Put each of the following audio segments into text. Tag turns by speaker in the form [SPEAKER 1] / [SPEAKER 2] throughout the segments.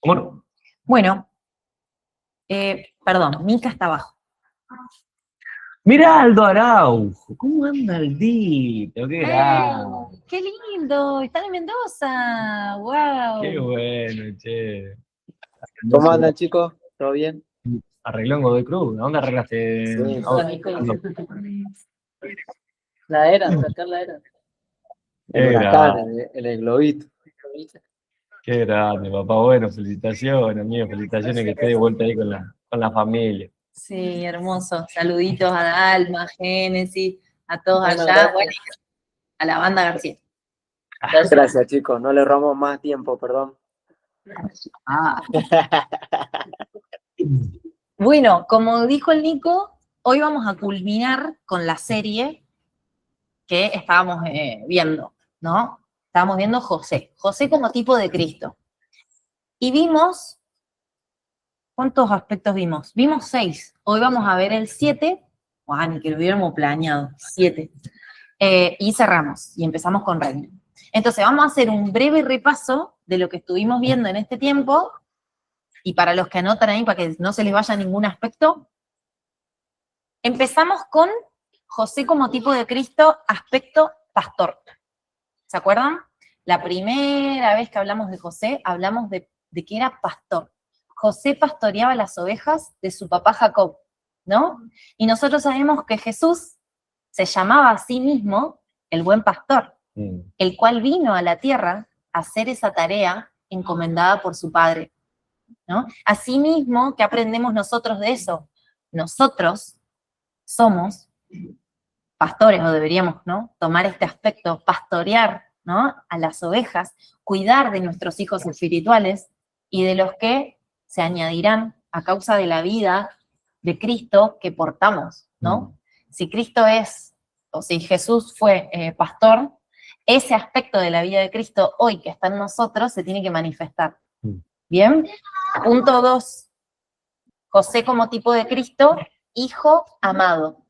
[SPEAKER 1] Amor,
[SPEAKER 2] Bueno, perdón, Mica está abajo.
[SPEAKER 1] mirá Aldo Araujo, ¿cómo anda Aldito? Qué grande,
[SPEAKER 2] ¡Qué lindo! Están en Mendoza. ¡Wow!
[SPEAKER 1] qué bueno, che.
[SPEAKER 3] ¿Cómo andan, chicos? ¿Todo bien?
[SPEAKER 1] Arregló en Godoy Cruz, ¿a dónde arreglaste?
[SPEAKER 3] Sí.
[SPEAKER 1] ¿Dónde?
[SPEAKER 3] La era, sacar la era. El
[SPEAKER 1] Qué
[SPEAKER 3] huracán,
[SPEAKER 1] grande,
[SPEAKER 3] el globito.
[SPEAKER 1] qué grande, papá. Bueno, felicitaciones, amigo, felicitaciones que esté de vuelta ahí con la familia.
[SPEAKER 2] Sí, hermoso. Saluditos a Alma, Génesis, a todos
[SPEAKER 3] Bueno,
[SPEAKER 2] allá.
[SPEAKER 3] gracias.
[SPEAKER 2] Bueno, a la banda García.
[SPEAKER 3] Gracias, chicos. No le robamos más tiempo, perdón.
[SPEAKER 2] Ah. Bueno, como dijo el Nico, hoy vamos a culminar con la serie que estábamos viendo, ¿no? Estábamos viendo José. José como tipo de Cristo. Y vimos, ¿cuántos aspectos vimos? Vimos 6. Hoy vamos a ver el 7. Ni que lo hubiéramos planeado. 7. Y cerramos. Y empezamos con Reina. Entonces, vamos a hacer un breve repaso de lo que estuvimos viendo en este tiempo. Y para los que anotan ahí, para que no se les vaya ningún aspecto, empezamos con José como tipo de Cristo, aspecto pastor. ¿Se acuerdan? La primera vez que hablamos de José, hablamos de que era pastor. José pastoreaba las ovejas de su papá Jacob, ¿no? Y nosotros sabemos que Jesús se llamaba a sí mismo el buen pastor, el cual vino a la tierra a hacer esa tarea encomendada por su padre, ¿no? Asimismo, ¿qué aprendemos nosotros de eso? Nosotros somos pastores, o deberíamos, ¿no? Tomar este aspecto, pastorear, ¿no? A las ovejas, cuidar de nuestros hijos espirituales y de los que se añadirán a causa de la vida de Cristo que portamos, ¿no? Si Cristo es, o si Jesús fue pastor, ese aspecto de la vida de Cristo hoy que está en nosotros se tiene que manifestar. ¿Bien? Punto 2. José como tipo de Cristo, hijo amado.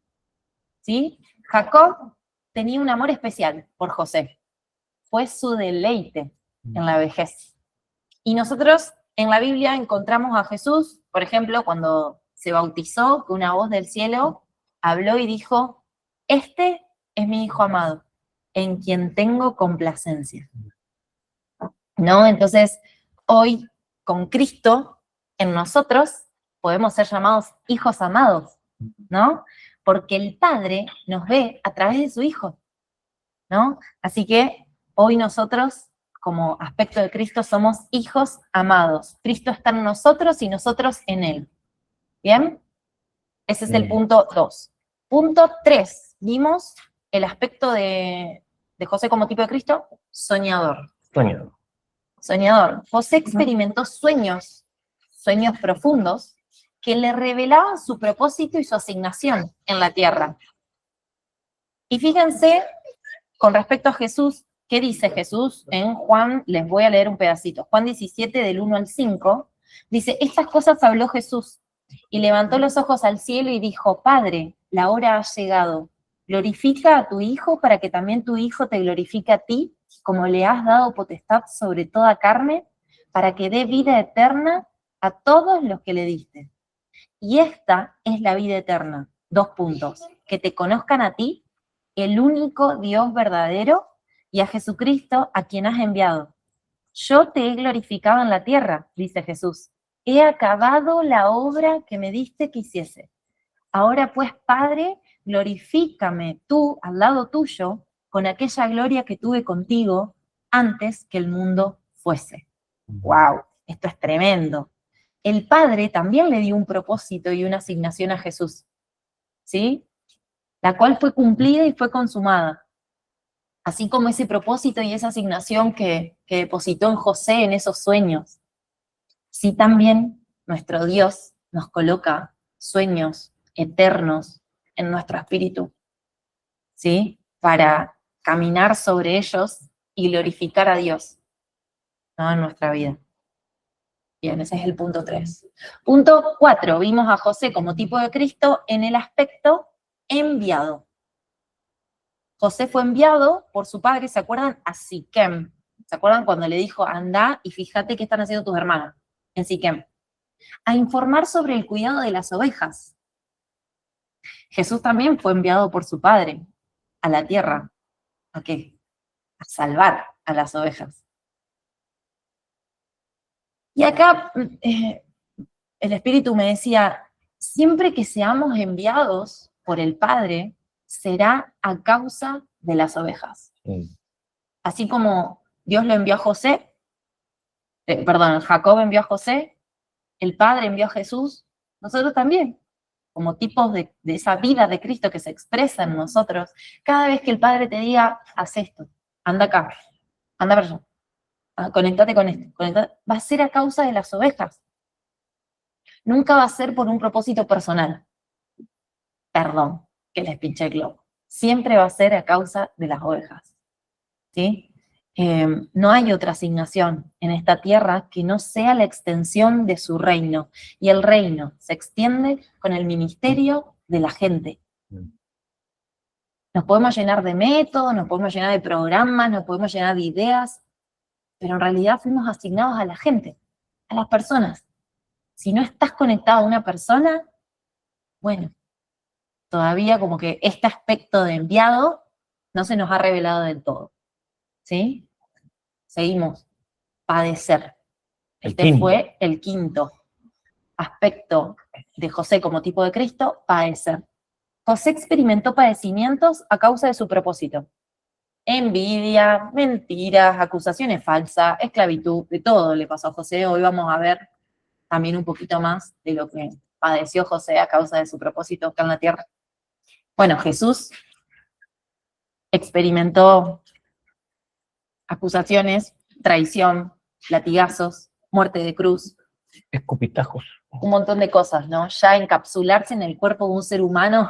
[SPEAKER 2] ¿Sí? Jacob tenía un amor especial por José. Fue su deleite en la vejez. Y nosotros en la Biblia encontramos a Jesús, por ejemplo, cuando se bautizó, que una voz del cielo habló y dijo, este es mi hijo amado, en quien tengo complacencia. ¿No? Entonces, hoy con Cristo en nosotros podemos ser llamados hijos amados, ¿no? Porque el Padre nos ve a través de su Hijo, ¿no? Así que hoy nosotros, como aspecto de Cristo, somos hijos amados. Cristo está en nosotros y nosotros en Él. ¿Bien? Ese es el punto 2. Punto 3. Vimos el aspecto de José como tipo de Cristo, soñador.
[SPEAKER 1] Soñado.
[SPEAKER 2] Soñador. José experimentó sueños profundos, que le revelaban su propósito y su asignación en la tierra. Y fíjense, con respecto a Jesús, ¿qué dice Jesús en Juan? Les voy a leer un pedacito. Juan 17, del 1 al 5, dice, estas cosas habló Jesús, y levantó los ojos al cielo y dijo, Padre, la hora ha llegado. Glorifica a tu Hijo para que también tu Hijo te glorifique a ti, como le has dado potestad sobre toda carne, para que dé vida eterna a todos los que le diste. Y esta es la vida eterna. 2 puntos. Que te conozcan a ti, el único Dios verdadero, y a Jesucristo a quien has enviado. Yo te he glorificado en la tierra, dice Jesús. He acabado la obra que me diste que hiciese. Ahora pues, Padre, glorifícame tú al lado tuyo con aquella gloria que tuve contigo antes que el mundo fuese. ¡Wow! Esto es tremendo. El Padre también le dio un propósito y una asignación a Jesús, ¿sí? La cual fue cumplida y fue consumada. Así como ese propósito y esa asignación que depositó en José en esos sueños. Sí, también nuestro Dios nos coloca sueños eternos en nuestro espíritu, ¿sí? Para caminar sobre ellos y glorificar a Dios, ¿no? En nuestra vida. Bien, ese es el punto 3. Punto 4, vimos a José como tipo de Cristo en el aspecto enviado. José fue enviado por su padre, ¿se acuerdan? A Siquem. ¿Se acuerdan cuando le dijo, anda y fíjate qué están haciendo tus hermanos? en Siquem, a informar sobre el cuidado de las ovejas. Jesús también fue enviado por su Padre a la tierra. ¿A qué? A salvar a las ovejas. Y acá el Espíritu me decía, siempre que seamos enviados por el Padre, será a causa de las ovejas. Así como Dios lo envió a José, Jacob envió a José, el Padre envió a Jesús, nosotros también, como tipos de esa vida de Cristo que se expresa en nosotros, cada vez que el Padre te diga, haz esto, anda acá, anda para allá, conéctate con esto, va a ser a causa de las ovejas. Nunca va a ser por un propósito personal. Perdón, que les pinché el globo. Siempre va a ser a causa de las ovejas. ¿Sí? No hay otra asignación en esta tierra que no sea la extensión de su reino. Y el reino se extiende con el ministerio de la gente. Nos podemos llenar de métodos, nos podemos llenar de programas, nos podemos llenar de ideas, pero en realidad fuimos asignados a la gente, a las personas. Si no estás conectado a una persona, bueno, todavía como que este aspecto de enviado no se nos ha revelado del todo. ¿Sí? Seguimos. Padecer. Este fue el quinto aspecto de José como tipo de Cristo, padecer. José experimentó padecimientos a causa de su propósito. Envidia, mentiras, acusaciones falsas, esclavitud, de todo le pasó a José. Hoy vamos a ver también un poquito más de lo que padeció José a causa de su propósito acá en la tierra. Bueno, Jesús experimentó acusaciones, traición, latigazos, muerte de cruz.
[SPEAKER 1] Escupitajos.
[SPEAKER 2] Un montón de cosas, ¿no? Ya encapsularse en el cuerpo de un ser humano,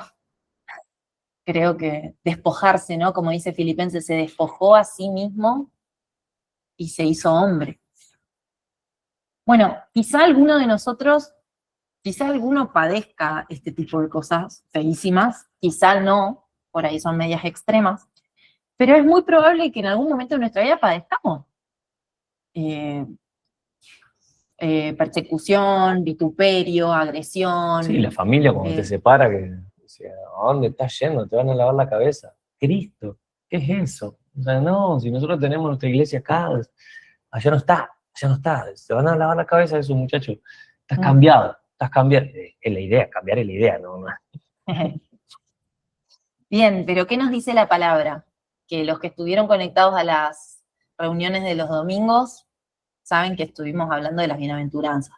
[SPEAKER 2] creo que despojarse, ¿no? Como dice Filipenses, se despojó a sí mismo y se hizo hombre. Bueno, quizá alguno de nosotros, quizá alguno padezca este tipo de cosas feísimas, quizá no, por ahí son medias extremas, pero es muy probable que en algún momento de nuestra vida padezcamos. Persecución, vituperio, agresión.
[SPEAKER 1] Sí, la familia cuando te separa, que dice, ¿a dónde estás yendo? Te van a lavar la cabeza. Cristo, ¿qué es eso? O sea, no, si nosotros tenemos nuestra iglesia acá, allá no está, se van a lavar la cabeza de esos muchachos. Estás cambiado. Es la idea, cambiar es la idea, ¿no?
[SPEAKER 2] Bien, pero ¿qué nos dice la palabra? Que los que estuvieron conectados a las reuniones de los domingos saben que estuvimos hablando de las bienaventuranzas.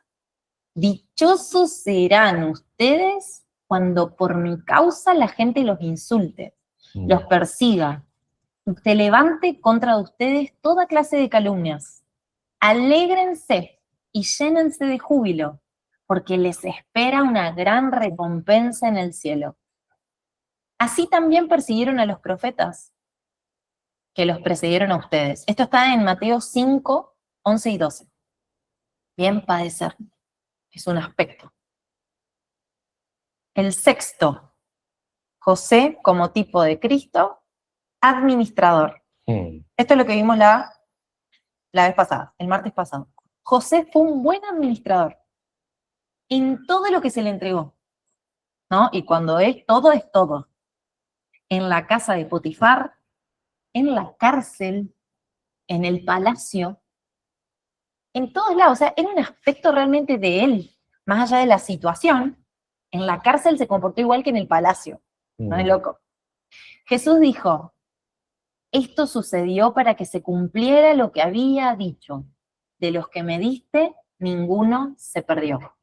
[SPEAKER 2] Dichosos serán ustedes cuando por mi causa la gente los insulte, los persiga, se levante contra ustedes toda clase de calumnias. Alégrense y llénense de júbilo, porque les espera una gran recompensa en el cielo. Así también persiguieron a los profetas que los precedieron a ustedes. Esto está en Mateo 5, 11 y 12. Bien, padecer es un aspecto. El sexto, José como tipo de Cristo, administrador. Esto es lo que vimos la vez pasada, el martes pasado. José fue un buen administrador en todo lo que se le entregó, ¿no? Y cuando es todo. En la casa de Potifar, en la cárcel, en el palacio, en todos lados. O sea, era un aspecto realmente de él, más allá de la situación. En la cárcel se comportó igual que en el palacio. ¿No es loco? Jesús dijo, esto sucedió para que se cumpliera lo que había dicho. De los que me diste, ninguno se perdió.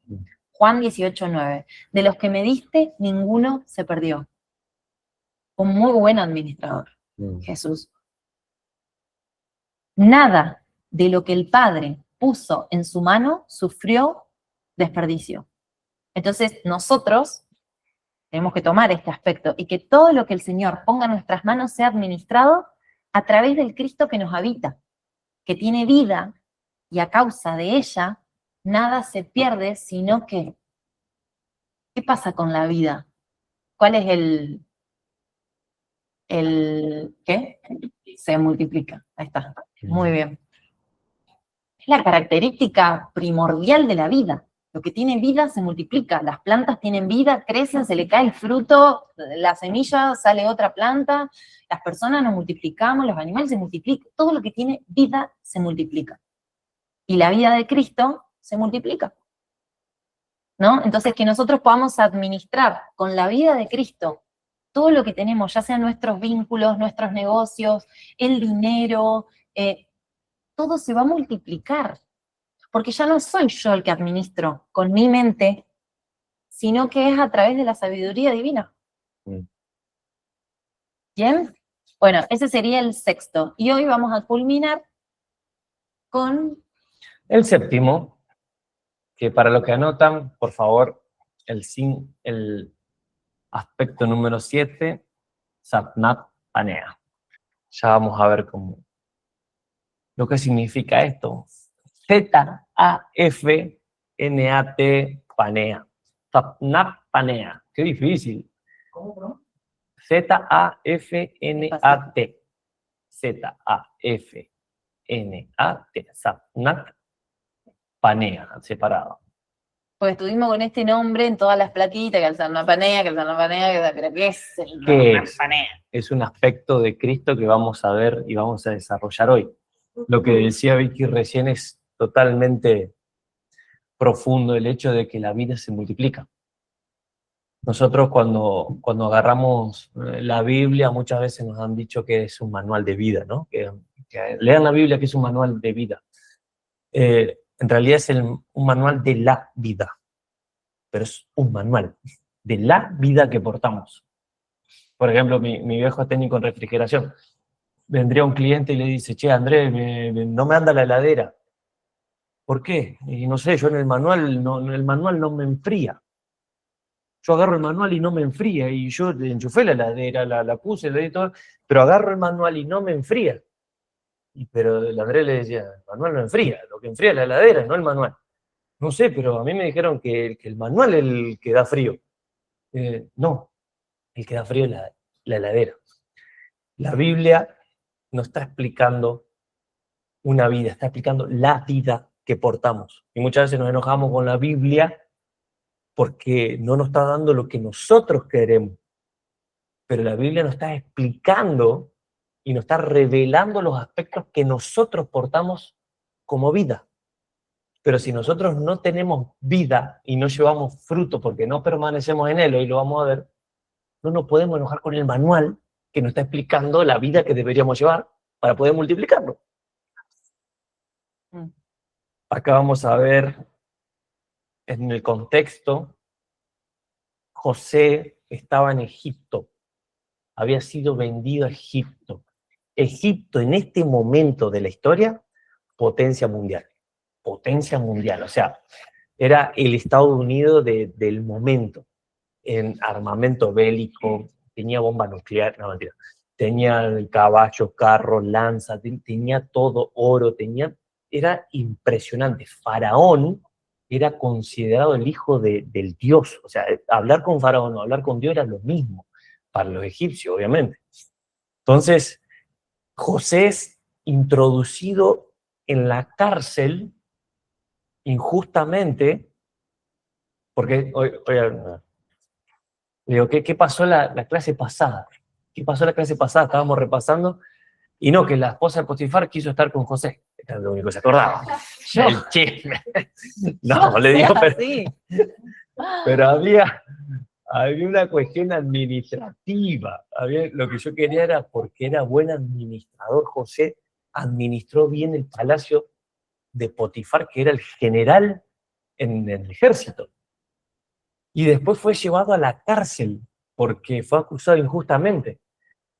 [SPEAKER 2] Juan 18:9. De los que me diste, ninguno se perdió. Un muy buen administrador, Jesús. Nada de lo que el Padre puso en su mano sufrió desperdicio. Entonces, nosotros tenemos que tomar este aspecto y que todo lo que el Señor ponga en nuestras manos sea administrado a través del Cristo que nos habita, que tiene vida, y a causa de ella, nada se pierde, sino que, ¿qué pasa con la vida? ¿Cuál es el qué? Se multiplica. Ahí está. Muy bien. Es la característica primordial de la vida. Lo que tiene vida se multiplica. Las plantas tienen vida, crecen, se le cae el fruto, la semilla, sale otra planta. Las personas nos multiplicamos, los animales se multiplican. Todo lo que tiene vida se multiplica. Y la vida de Cristo se multiplica, ¿no? Entonces, que nosotros podamos administrar con la vida de Cristo todo lo que tenemos, ya sean nuestros vínculos, nuestros negocios, el dinero, todo se va a multiplicar. Porque ya no soy yo el que administro con mi mente, sino que es a través de la sabiduría divina. ¿Bien? Bueno, ese sería el sexto. Y hoy vamos a culminar con...
[SPEAKER 1] El séptimo, que para los que anotan, por favor, el aspecto número 7, Satnat Panea. Ya vamos a ver lo que significa esto. Z-A-F-N-A-T Panea. Satnat Panea. Qué difícil.
[SPEAKER 3] ¿Cómo?
[SPEAKER 1] Z-A-F-N-A-T. Z-A-F-N-A-T. Satnat Panea, separado.
[SPEAKER 2] Porque estuvimos con este nombre en todas las platitas, que el Sarnapanea, pero ¿qué es el Sarnapanea?
[SPEAKER 1] Es un aspecto de Cristo que vamos a ver y vamos a desarrollar hoy. Lo que decía Vicky recién es totalmente profundo, el hecho de que la vida se multiplica. Nosotros cuando agarramos la Biblia, muchas veces nos han dicho que es un manual de vida, ¿no? Que lean la Biblia, que es un manual de vida. En realidad es un manual de la vida, pero es un manual de la vida que portamos. Por ejemplo, mi viejo es técnico en refrigeración. Vendría un cliente y le dice, che, Andrés, no me anda la heladera. ¿Por qué? Y no sé, yo en el manual no me enfría. Yo agarro el manual y no me enfría, y yo enchufé la heladera, la puse, le di todo, pero agarro el manual y no me enfría. Pero el Andrés le decía, el manual no enfría, lo que enfría es la heladera, no el manual. No sé, pero a mí me dijeron que el manual es el que da frío. No, el que da frío es la heladera. La Biblia no está explicando una vida, está explicando la vida que portamos. Y muchas veces nos enojamos con la Biblia porque no nos está dando lo que nosotros queremos. Pero la Biblia nos está explicando y nos está revelando los aspectos que nosotros portamos como vida. Pero si nosotros no tenemos vida y no llevamos fruto porque no permanecemos en él, hoy lo vamos a ver, no nos podemos enojar con el manual que nos está explicando la vida que deberíamos llevar para poder multiplicarlo. Acá vamos a ver en el contexto, José estaba en Egipto, había sido vendido a Egipto. Egipto en este momento de la historia, potencia mundial, o sea, era el Estados Unidos del momento, en armamento bélico, tenía bomba nuclear, no mentira, tenía caballos, carros, lanzas, tenía todo, oro, era impresionante. Faraón era considerado el hijo del Dios, o sea, hablar con Faraón o hablar con Dios era lo mismo, para los egipcios, obviamente. Entonces, José es introducido en la cárcel injustamente, porque, digo, ¿qué pasó la clase pasada? ¿Qué pasó la clase pasada? Estábamos repasando, y no, que la esposa de Potifar quiso estar con José. Era lo único que se acordaba. El chisme. No, le digo, pero había una cuestión administrativa. Lo que yo quería era, porque era buen administrador, José administró bien el palacio de Potifar, que era el general en el ejército. Y después fue llevado a la cárcel, porque fue acusado injustamente.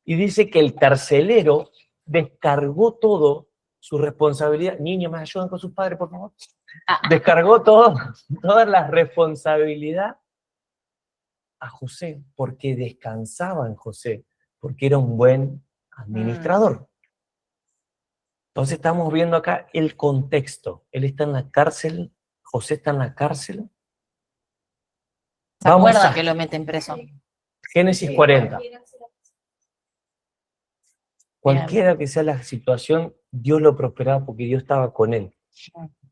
[SPEAKER 1] Y dice que el carcelero descargó todo su responsabilidad. Niños, ¿me ayudan con sus padres, por favor? Descargó toda la responsabilidad a José, porque descansaba en José, porque era un buen administrador. Entonces estamos viendo acá el contexto. Él está en la cárcel, José está en la cárcel.
[SPEAKER 2] ¿Se acuerda que lo meten preso?
[SPEAKER 1] Génesis 40. Cualquiera que sea la situación, Dios lo prosperaba porque Dios estaba con él.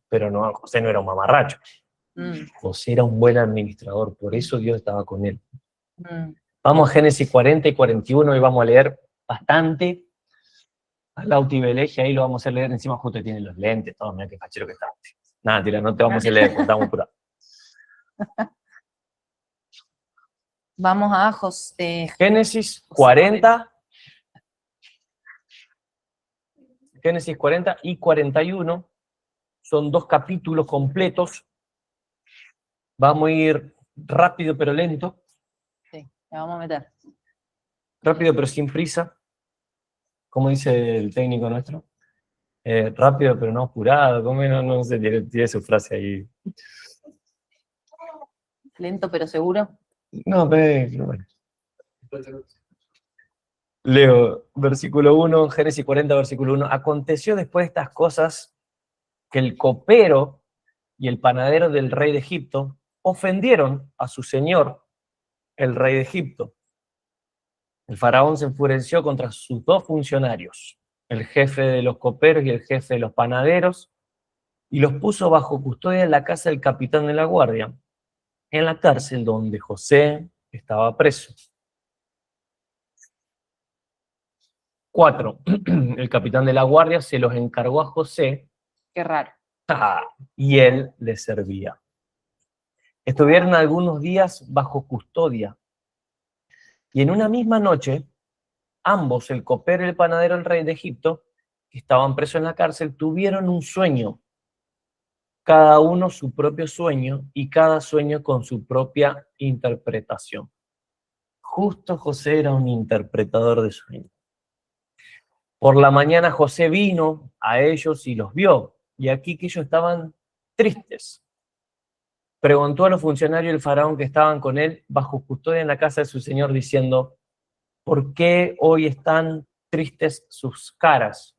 [SPEAKER 1] Pero no, José no era un mamarracho.
[SPEAKER 2] Mm,
[SPEAKER 1] José era un buen administrador, por eso Dios estaba con él.
[SPEAKER 2] mm.
[SPEAKER 1] Vamos a Génesis 40 y 41 y vamos a leer bastante. A Lauti Veleje, ahí lo vamos a leer. Encima justo tiene los lentes, todo, mira qué fachero que está. Nada, tira, no te vamos a leer, porque estamos apurados.
[SPEAKER 2] Vamos a José.
[SPEAKER 1] Génesis 40. Génesis 40 y 41 son 2 capítulos completos. Vamos a ir rápido pero lento,
[SPEAKER 2] Sí, le vamos a meter.
[SPEAKER 1] rápido pero sin prisa, como dice el técnico nuestro. Rápido pero no apurado, como no sé, tiene su frase ahí.
[SPEAKER 2] Lento pero seguro.
[SPEAKER 1] No, pero bueno. Leo, versículo 1, Génesis 40, versículo 1. Aconteció después de estas cosas que el copero y el panadero del rey de Egipto ofendieron a su señor, el rey de Egipto. El faraón se enfureció contra sus 2 funcionarios, el jefe de los coperos y el jefe de los panaderos, y los puso bajo custodia en la casa del capitán de la guardia, en la cárcel donde José estaba preso. 4. El capitán de la guardia se los encargó a José,
[SPEAKER 2] Qué raro.
[SPEAKER 1] y él les servía. Estuvieron algunos días bajo custodia, y en una misma noche, ambos, el copero y el panadero del rey de Egipto, que estaban presos en la cárcel, tuvieron un sueño, cada uno su propio sueño, y cada sueño con su propia interpretación. Justo José era un interpretador de sueños. Por la mañana José vino a ellos y los vio, y aquí que ellos estaban tristes. Preguntó a los funcionarios del faraón que estaban con él bajo custodia en la casa de su señor, diciendo: ¿por qué hoy están tristes sus caras?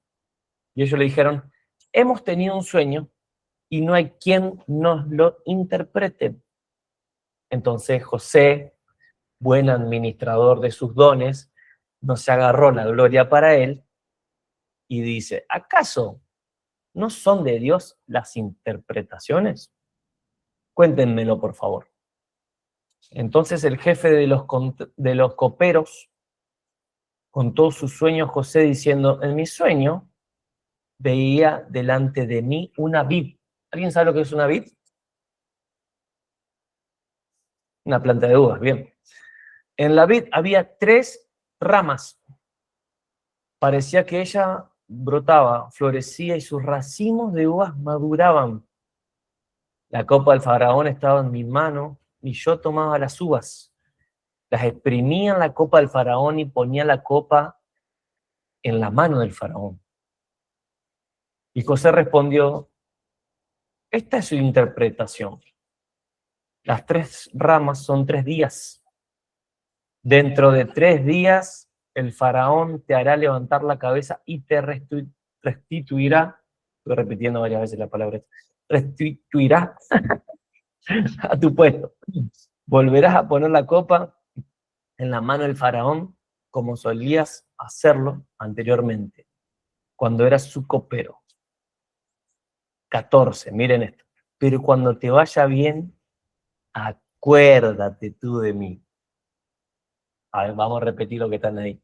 [SPEAKER 1] Y ellos le dijeron: hemos tenido un sueño y no hay quien nos lo interprete. Entonces José, buen administrador de sus dones, no se agarró la gloria para él y dice: ¿acaso no son de Dios las interpretaciones? Cuéntenmelo, por favor. Entonces el jefe de los coperos contó su sueño a José diciendo: en mi sueño veía delante de mí una vid. ¿Alguien sabe lo que es una vid? Una planta de uvas, bien. En la vid había 3 ramas. Parecía que ella brotaba, florecía y sus racimos de uvas maduraban. La copa del faraón estaba en mi mano y yo tomaba las uvas. Las exprimía en la copa del faraón y ponía la copa en la mano del faraón. Y José respondió: esta es su interpretación. Las 3 ramas son 3 días. Dentro de 3 días el faraón te hará levantar la cabeza y te restituirá, estoy repitiendo varias veces la palabra, restituirá a tu puesto. Volverás a poner la copa en la mano del faraón como solías hacerlo anteriormente, cuando eras su copero. 14, miren esto. Pero cuando te vaya bien, acuérdate tú de mí. A ver, vamos a repetir lo que están ahí.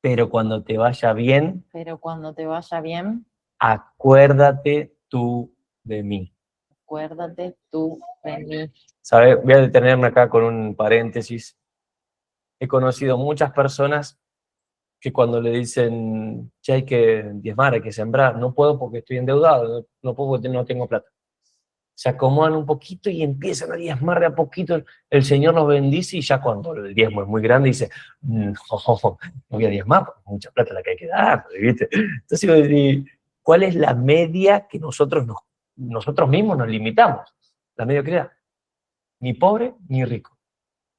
[SPEAKER 1] Pero cuando te vaya bien,
[SPEAKER 2] Pero cuando te vaya bien,
[SPEAKER 1] acuérdate tú de mí.
[SPEAKER 2] acuérdate tú de mí.
[SPEAKER 1] ¿Sabe? Voy a detenerme acá con un paréntesis. He conocido muchas personas que cuando le dicen: che, hay que diezmar, hay que sembrar, no puedo porque estoy endeudado, no puedo porque no tengo plata. Se acomodan un poquito y empiezan a diezmar de a poquito. El Señor los bendice y ya cuando el diezmo es muy grande dice: no, no voy a diezmar porque es mucha plata la que hay que dar, ¿viste? Entonces, ¿cuál es la media que nosotros mismos nos limitamos? La mediocridad. Ni pobre ni rico.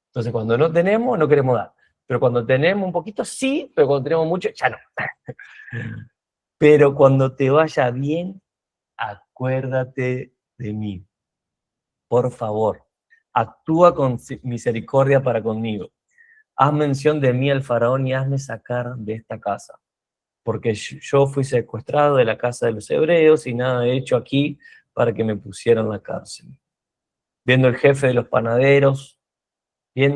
[SPEAKER 1] Entonces, cuando no tenemos, no queremos dar. Pero cuando tenemos un poquito, sí, pero cuando tenemos mucho, ya no. Pero cuando te vaya bien, acuérdate de mí. Por favor, actúa con misericordia para conmigo. Haz mención de mí al faraón y hazme sacar de esta casa. porque yo fui secuestrado de la casa de los hebreos y nada he hecho aquí para que me pusieran en la cárcel. Viendo el jefe de los panaderos que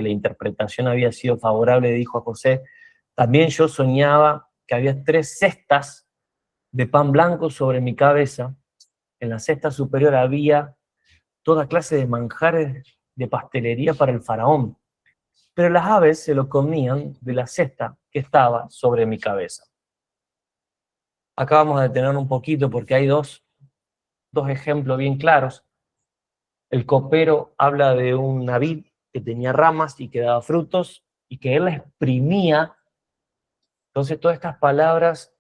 [SPEAKER 1] la interpretación había sido favorable, dijo a José, también yo soñaba que había 3 cestas de pan blanco sobre mi cabeza. En la cesta superior había toda clase de manjares de pastelería para el faraón, pero las aves se lo comían de la cesta que estaba sobre mi cabeza. Acá vamos a detener un poquito porque hay dos ejemplos bien claros. El copero habla de una vid que tenía ramas y que daba frutos y que él la exprimía. Entonces todas estas palabras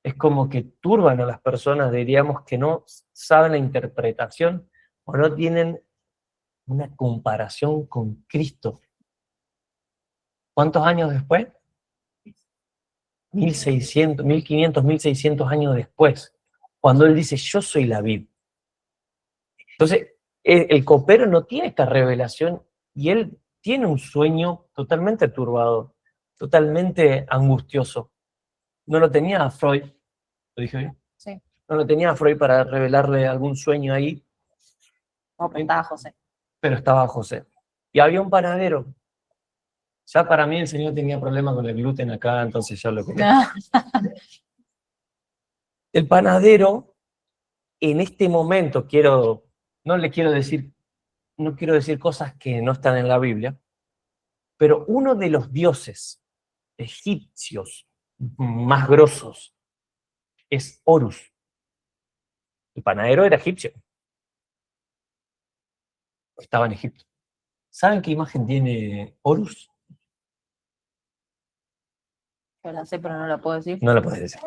[SPEAKER 1] es como que turban a las personas, diríamos, que no saben la interpretación o no tienen una comparación con Cristo. ¿Cuántos años después? 1600, 1500, 1600 años después, cuando él dice, yo soy la vid. Entonces, el copero no tiene esta revelación y él tiene un sueño totalmente turbado, totalmente angustioso. No lo tenía Freud, ¿lo dije bien?
[SPEAKER 2] Sí.
[SPEAKER 1] No lo tenía Freud para revelarle algún sueño ahí.
[SPEAKER 2] No, pero estaba José.
[SPEAKER 1] Pero estaba José. Y había un panadero. Ya para mí el Señor tenía problemas con el gluten acá, entonces ya lo que... El panadero, en este momento, no quiero decir cosas que no están en la Biblia, pero uno de los dioses egipcios más grosos es Horus. El panadero era egipcio. Estaba en Egipto. ¿Saben qué imagen tiene Horus?
[SPEAKER 2] Yo la sé, pero no la puedo decir.
[SPEAKER 1] No la puedes decir.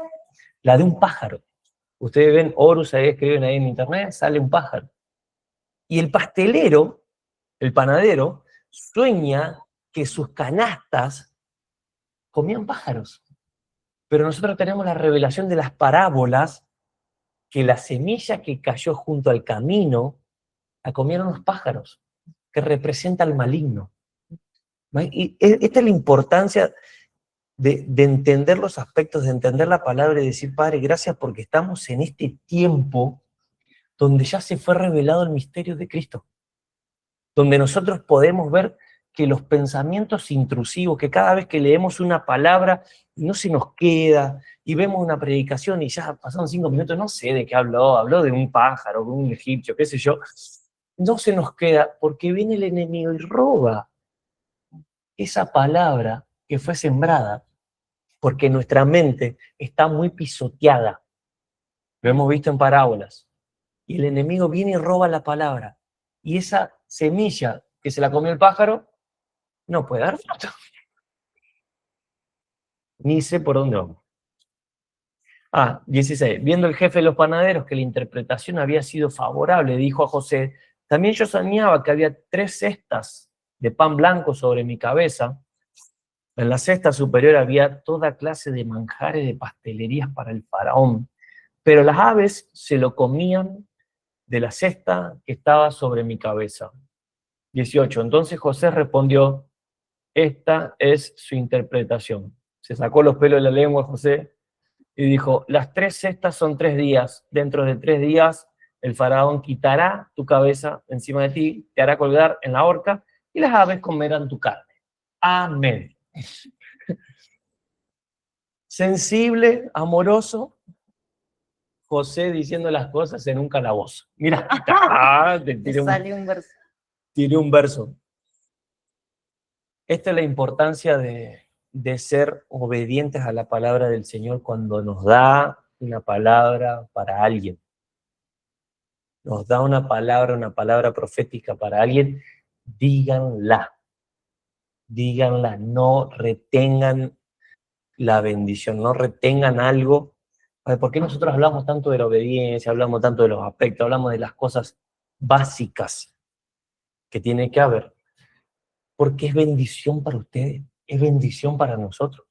[SPEAKER 1] La de un pájaro. Ustedes ven Horus, ahí escriben ahí en internet, sale un pájaro. Y el pastelero, el panadero, sueña que sus canastas comían pájaros. Pero nosotros tenemos la revelación de las parábolas, que la semilla que cayó junto al camino, la comieron los pájaros, que representa al maligno. Y esta es la importancia de entender los aspectos, de entender la palabra y decir, Padre, gracias porque estamos en este tiempo donde ya se fue revelado el misterio de Cristo, donde nosotros podemos ver que los pensamientos intrusivos, que cada vez que leemos una palabra no se nos queda, y vemos una predicación y ya pasaron 5 minutos, no sé de qué habló de un pájaro, de un egipcio, qué sé yo, no se nos queda porque viene el enemigo y roba esa palabra que fue sembrada, porque nuestra mente está muy pisoteada. Lo hemos visto en parábolas. Y el enemigo viene y roba la palabra. Y esa semilla que se la comió el pájaro, no puede dar fruto. Ni sé por dónde vamos. 16. Viendo el jefe de los panaderos que la interpretación había sido favorable, dijo a José, también yo soñaba que había 3 cestas de pan blanco sobre mi cabeza. En la cesta superior había toda clase de manjares de pastelerías para el faraón, pero las aves se lo comían de la cesta que estaba sobre mi cabeza. 18. Entonces José respondió, esta es su interpretación. Se sacó los pelos de la lengua José y dijo, las 3 cestas son 3 días. Dentro de 3 días el faraón quitará tu cabeza encima de ti, te hará colgar en la horca y las aves comerán tu carne. Amén. Sensible, amoroso, José diciendo las cosas en un calabozo. Mira, te tiré un verso. Esta es la importancia de ser obedientes a la palabra del Señor cuando nos da una palabra para alguien. Nos da una palabra profética para alguien, díganla. Díganla, no retengan la bendición, no retengan algo. ¿Por qué nosotros hablamos tanto de la obediencia, hablamos tanto de los aspectos, hablamos de las cosas básicas que tiene que haber? Porque es bendición para ustedes, es bendición para nosotros.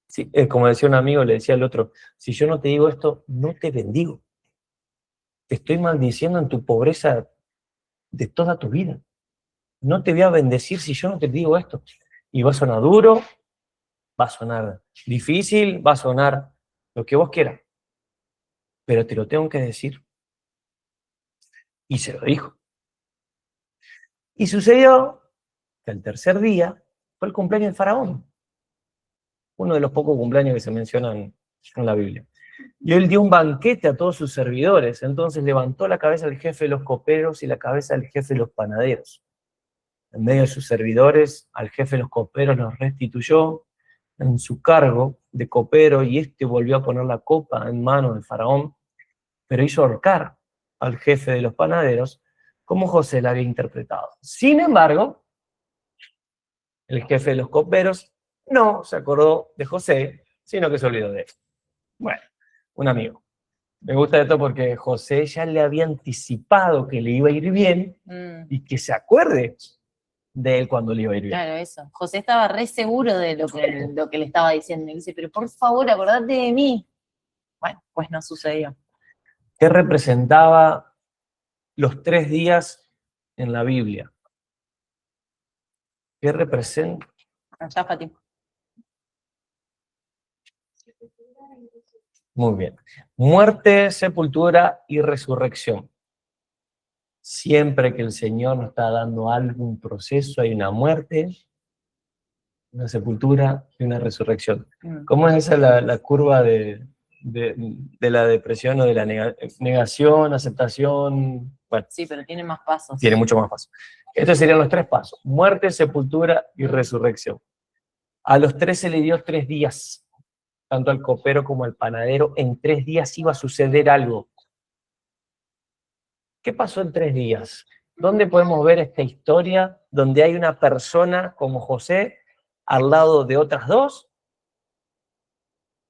[SPEAKER 1] Sí, como decía un amigo, le decía al otro, si yo no te digo esto, no te bendigo. Te estoy maldiciendo en tu pobreza de toda tu vida. No te voy a bendecir si yo no te digo esto. Y va a sonar duro, va a sonar difícil, va a sonar lo que vos quieras. Pero te lo tengo que decir. Y se lo dijo. Y sucedió que al tercer día fue el cumpleaños del faraón. Uno de los pocos cumpleaños que se mencionan en la Biblia. Y él dio un banquete a todos sus servidores. Entonces levantó la cabeza del jefe de los coperos y la cabeza del jefe de los panaderos. En medio de sus servidores, al jefe de los coperos los restituyó en su cargo de copero, y este volvió a poner la copa en manos del faraón, pero hizo ahorcar al jefe de los panaderos, como José la había interpretado. Sin embargo, el jefe de los coperos no se acordó de José, sino que se olvidó de él. Bueno, un amigo. Me gusta esto porque José ya le había anticipado que le iba a ir bien y que se acuerde de él cuando le iba a ir bien.
[SPEAKER 2] Claro, eso. José estaba re seguro de lo que le estaba diciendo. Y dice, pero por favor, acordate de mí. Bueno, pues no sucedió.
[SPEAKER 1] ¿Qué representaba los 3 días en la Biblia? ¿Qué representa?
[SPEAKER 2] Allá, Fati.
[SPEAKER 1] Muy bien. Muerte, sepultura y resurrección. Siempre que el Señor nos está dando algún proceso, hay una muerte, una sepultura y una resurrección. ¿Cómo es esa la curva de la depresión o de la negación, aceptación? Bueno,
[SPEAKER 2] Sí, pero tiene más pasos.
[SPEAKER 1] tiene mucho más pasos. Estos serían los 3 pasos: muerte, sepultura y resurrección. A los 3 se le dio 3 días, tanto al copero como al panadero. En 3 días iba a suceder algo. ¿Qué pasó en 3 días? ¿Dónde podemos ver esta historia donde hay una persona como José al lado de otras 2?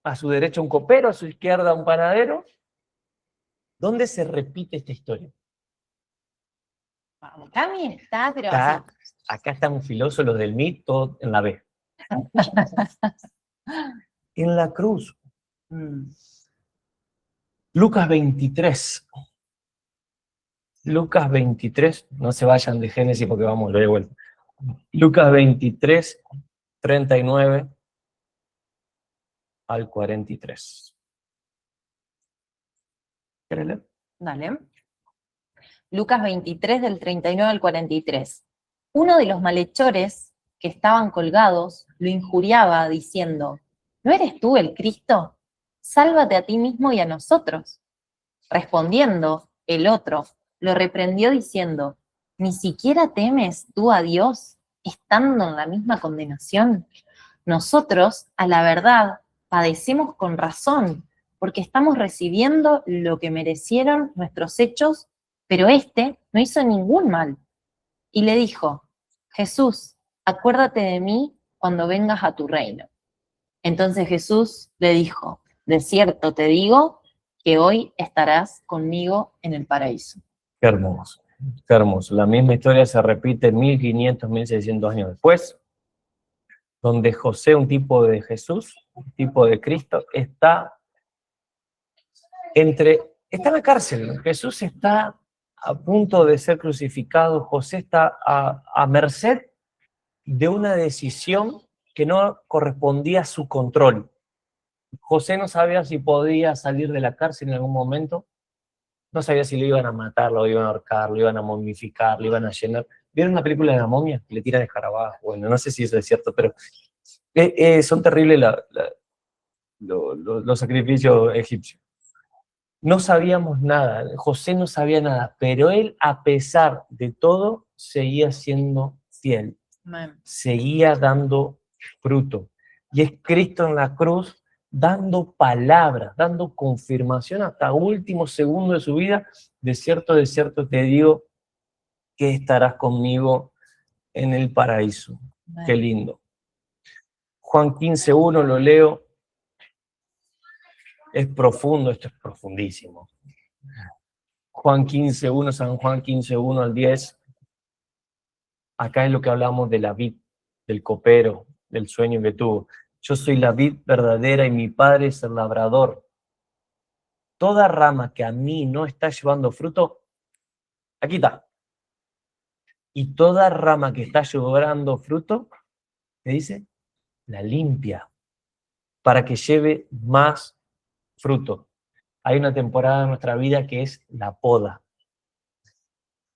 [SPEAKER 1] A su derecha un copero, a su izquierda un panadero. ¿Dónde se repite esta historia?
[SPEAKER 2] Cami está, pero
[SPEAKER 1] Acá están filosos los del mito en la B. En la cruz. Lucas 23. Lucas 23, no se vayan de Génesis porque vamos, lo de vuelta. Lucas 23, 39 al 43. ¿Quieres leer?
[SPEAKER 2] Dale. Lucas 23, del 39 al 43. Uno de los malhechores que estaban colgados lo injuriaba diciendo, ¿no eres tú el Cristo? Sálvate a ti mismo y a nosotros. Respondiendo, el otro lo reprendió diciendo, ¿ni siquiera temes tú a Dios estando en la misma condenación? Nosotros, a la verdad, padecemos con razón, porque estamos recibiendo lo que merecieron nuestros hechos, pero este no hizo ningún mal. Y le dijo, Jesús, acuérdate de mí cuando vengas a tu reino. Entonces Jesús le dijo, de cierto te digo que hoy estarás conmigo en el paraíso.
[SPEAKER 1] Qué hermoso, qué hermoso. La misma historia se repite 1500, 1600 años después, donde José, un tipo de Jesús, un tipo de Cristo, está en la cárcel. Jesús está a punto de ser crucificado. José está a merced de una decisión que no correspondía a su control. José no sabía si podía salir de la cárcel en algún momento. No sabía si lo iban a matar, lo iban a ahorcar, lo iban a momificar, lo iban a llenar. ¿Vieron una película de la momia? Que le tiran escarabajos. Bueno, no sé si eso es cierto, pero son terribles los sacrificios egipcios. No sabíamos nada, José no sabía nada, pero él, a pesar de todo, seguía siendo fiel. Seguía dando fruto. Y es Cristo en la cruz dando palabras, dando confirmación hasta último segundo de su vida. De cierto te digo que estarás conmigo en el paraíso. Qué lindo. Juan 15:1, lo leo. Es profundo, esto es profundísimo. Juan 15:1, San Juan 15:1 al 10. Acá es lo que hablamos de la vid, del copero, del sueño que tuvo. Yo soy la vid verdadera y mi Padre es el labrador. Toda rama que a mí no está llevando fruto, aquí está. Y toda rama que está llevando fruto, ¿Qué dice? La limpia, para que lleve más fruto. Hay una temporada en nuestra vida que es la poda.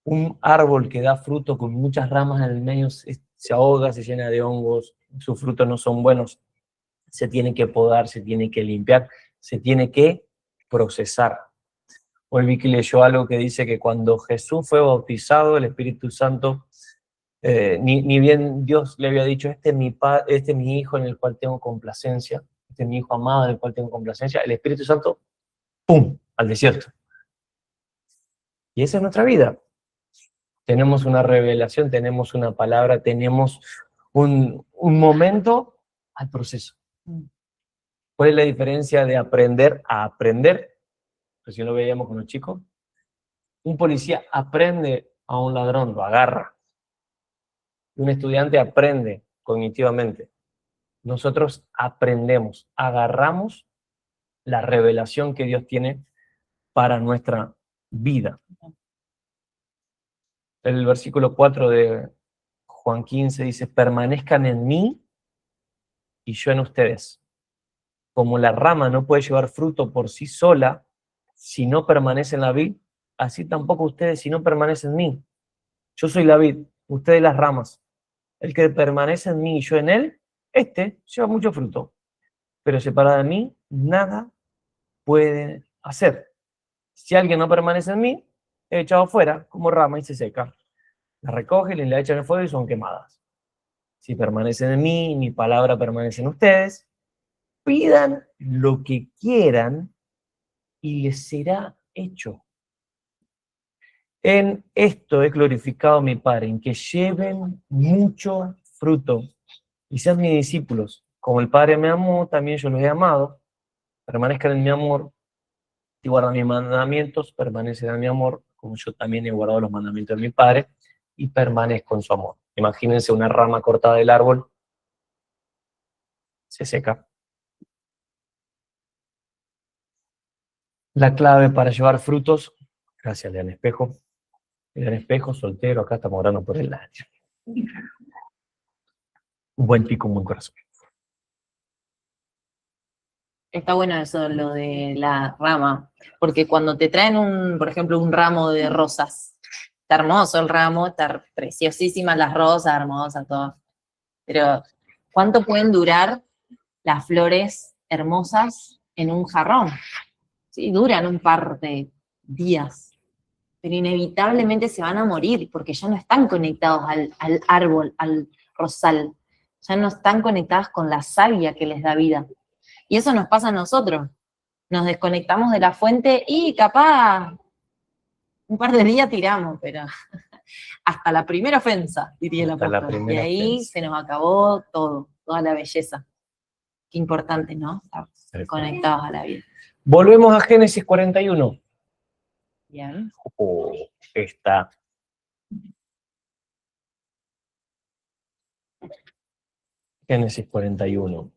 [SPEAKER 1] Un árbol que da fruto con muchas ramas en el medio se ahoga, se llena de hongos, sus frutos no son buenos. Se tiene que podar, se tiene que limpiar, se tiene que procesar. Hoy Vicky leyó algo que dice que cuando Jesús fue bautizado, el Espíritu Santo, ni bien Dios le había dicho, este es mi hijo en el cual tengo complacencia, este es mi hijo amado en el cual tengo complacencia, el Espíritu Santo, ¡pum!, al desierto. Y esa es nuestra vida. Tenemos una revelación, tenemos una palabra, tenemos un momento al proceso. ¿Cuál es la diferencia de aprender a aprender? Recién lo veíamos con los chicos. Un policía aprende a un ladrón, lo agarra. Un estudiante aprende cognitivamente. Nosotros aprendemos, agarramos la revelación que Dios tiene para nuestra vida. El versículo 4 de Juan 15 dice, permanezcan en mí y yo en ustedes. Como la rama no puede llevar fruto por sí sola si no permanece en la vid, así tampoco ustedes si no permanecen en mí. Yo soy la vid, ustedes las ramas. El que permanece en mí y yo en él, este lleva mucho fruto. Pero separado de mí, nada puede hacer. Si alguien no permanece en mí, es echado fuera como rama y se seca. La recogen y la echan en el fuego y son quemadas. Si permanecen en mí, mi palabra permanece en ustedes, pidan lo que quieran y les será hecho. En esto he glorificado a mi Padre, en que lleven mucho fruto y sean mis discípulos. Como el Padre me amó, también yo los he amado. Permanezcan en mi amor. Si guardan mis mandamientos, permanecen en mi amor, como yo también he guardado los mandamientos de mi Padre y permanezco en su amor. Imagínense una rama cortada del árbol, se seca. La clave para llevar frutos, gracias León Espejo. León Espejo, soltero, acá estamos orando por el año. Un buen pico, un buen corazón.
[SPEAKER 2] Está bueno eso, lo de la rama, porque cuando te traen por ejemplo, un ramo de rosas, está hermoso el ramo, está preciosísimas las rosas, hermosas, todo. Pero, ¿cuánto pueden durar las flores hermosas en un jarrón? Sí, duran un par de días, pero inevitablemente se van a morir, porque ya no están conectados al árbol, al rosal, ya no están conectadas con la savia que les da vida. Y eso nos pasa a nosotros. Nos desconectamos de la fuente y capaz un par de días tiramos, pero hasta la primera ofensa, diría el
[SPEAKER 1] Hasta la
[SPEAKER 2] apóstol. Y
[SPEAKER 1] primera
[SPEAKER 2] ahí
[SPEAKER 1] ofensa.
[SPEAKER 2] se nos acabó todo, toda la belleza. Qué importante, ¿no? Estar conectados a la vida.
[SPEAKER 1] Volvemos a Génesis 41.
[SPEAKER 2] Bien.
[SPEAKER 1] Está. Génesis 41.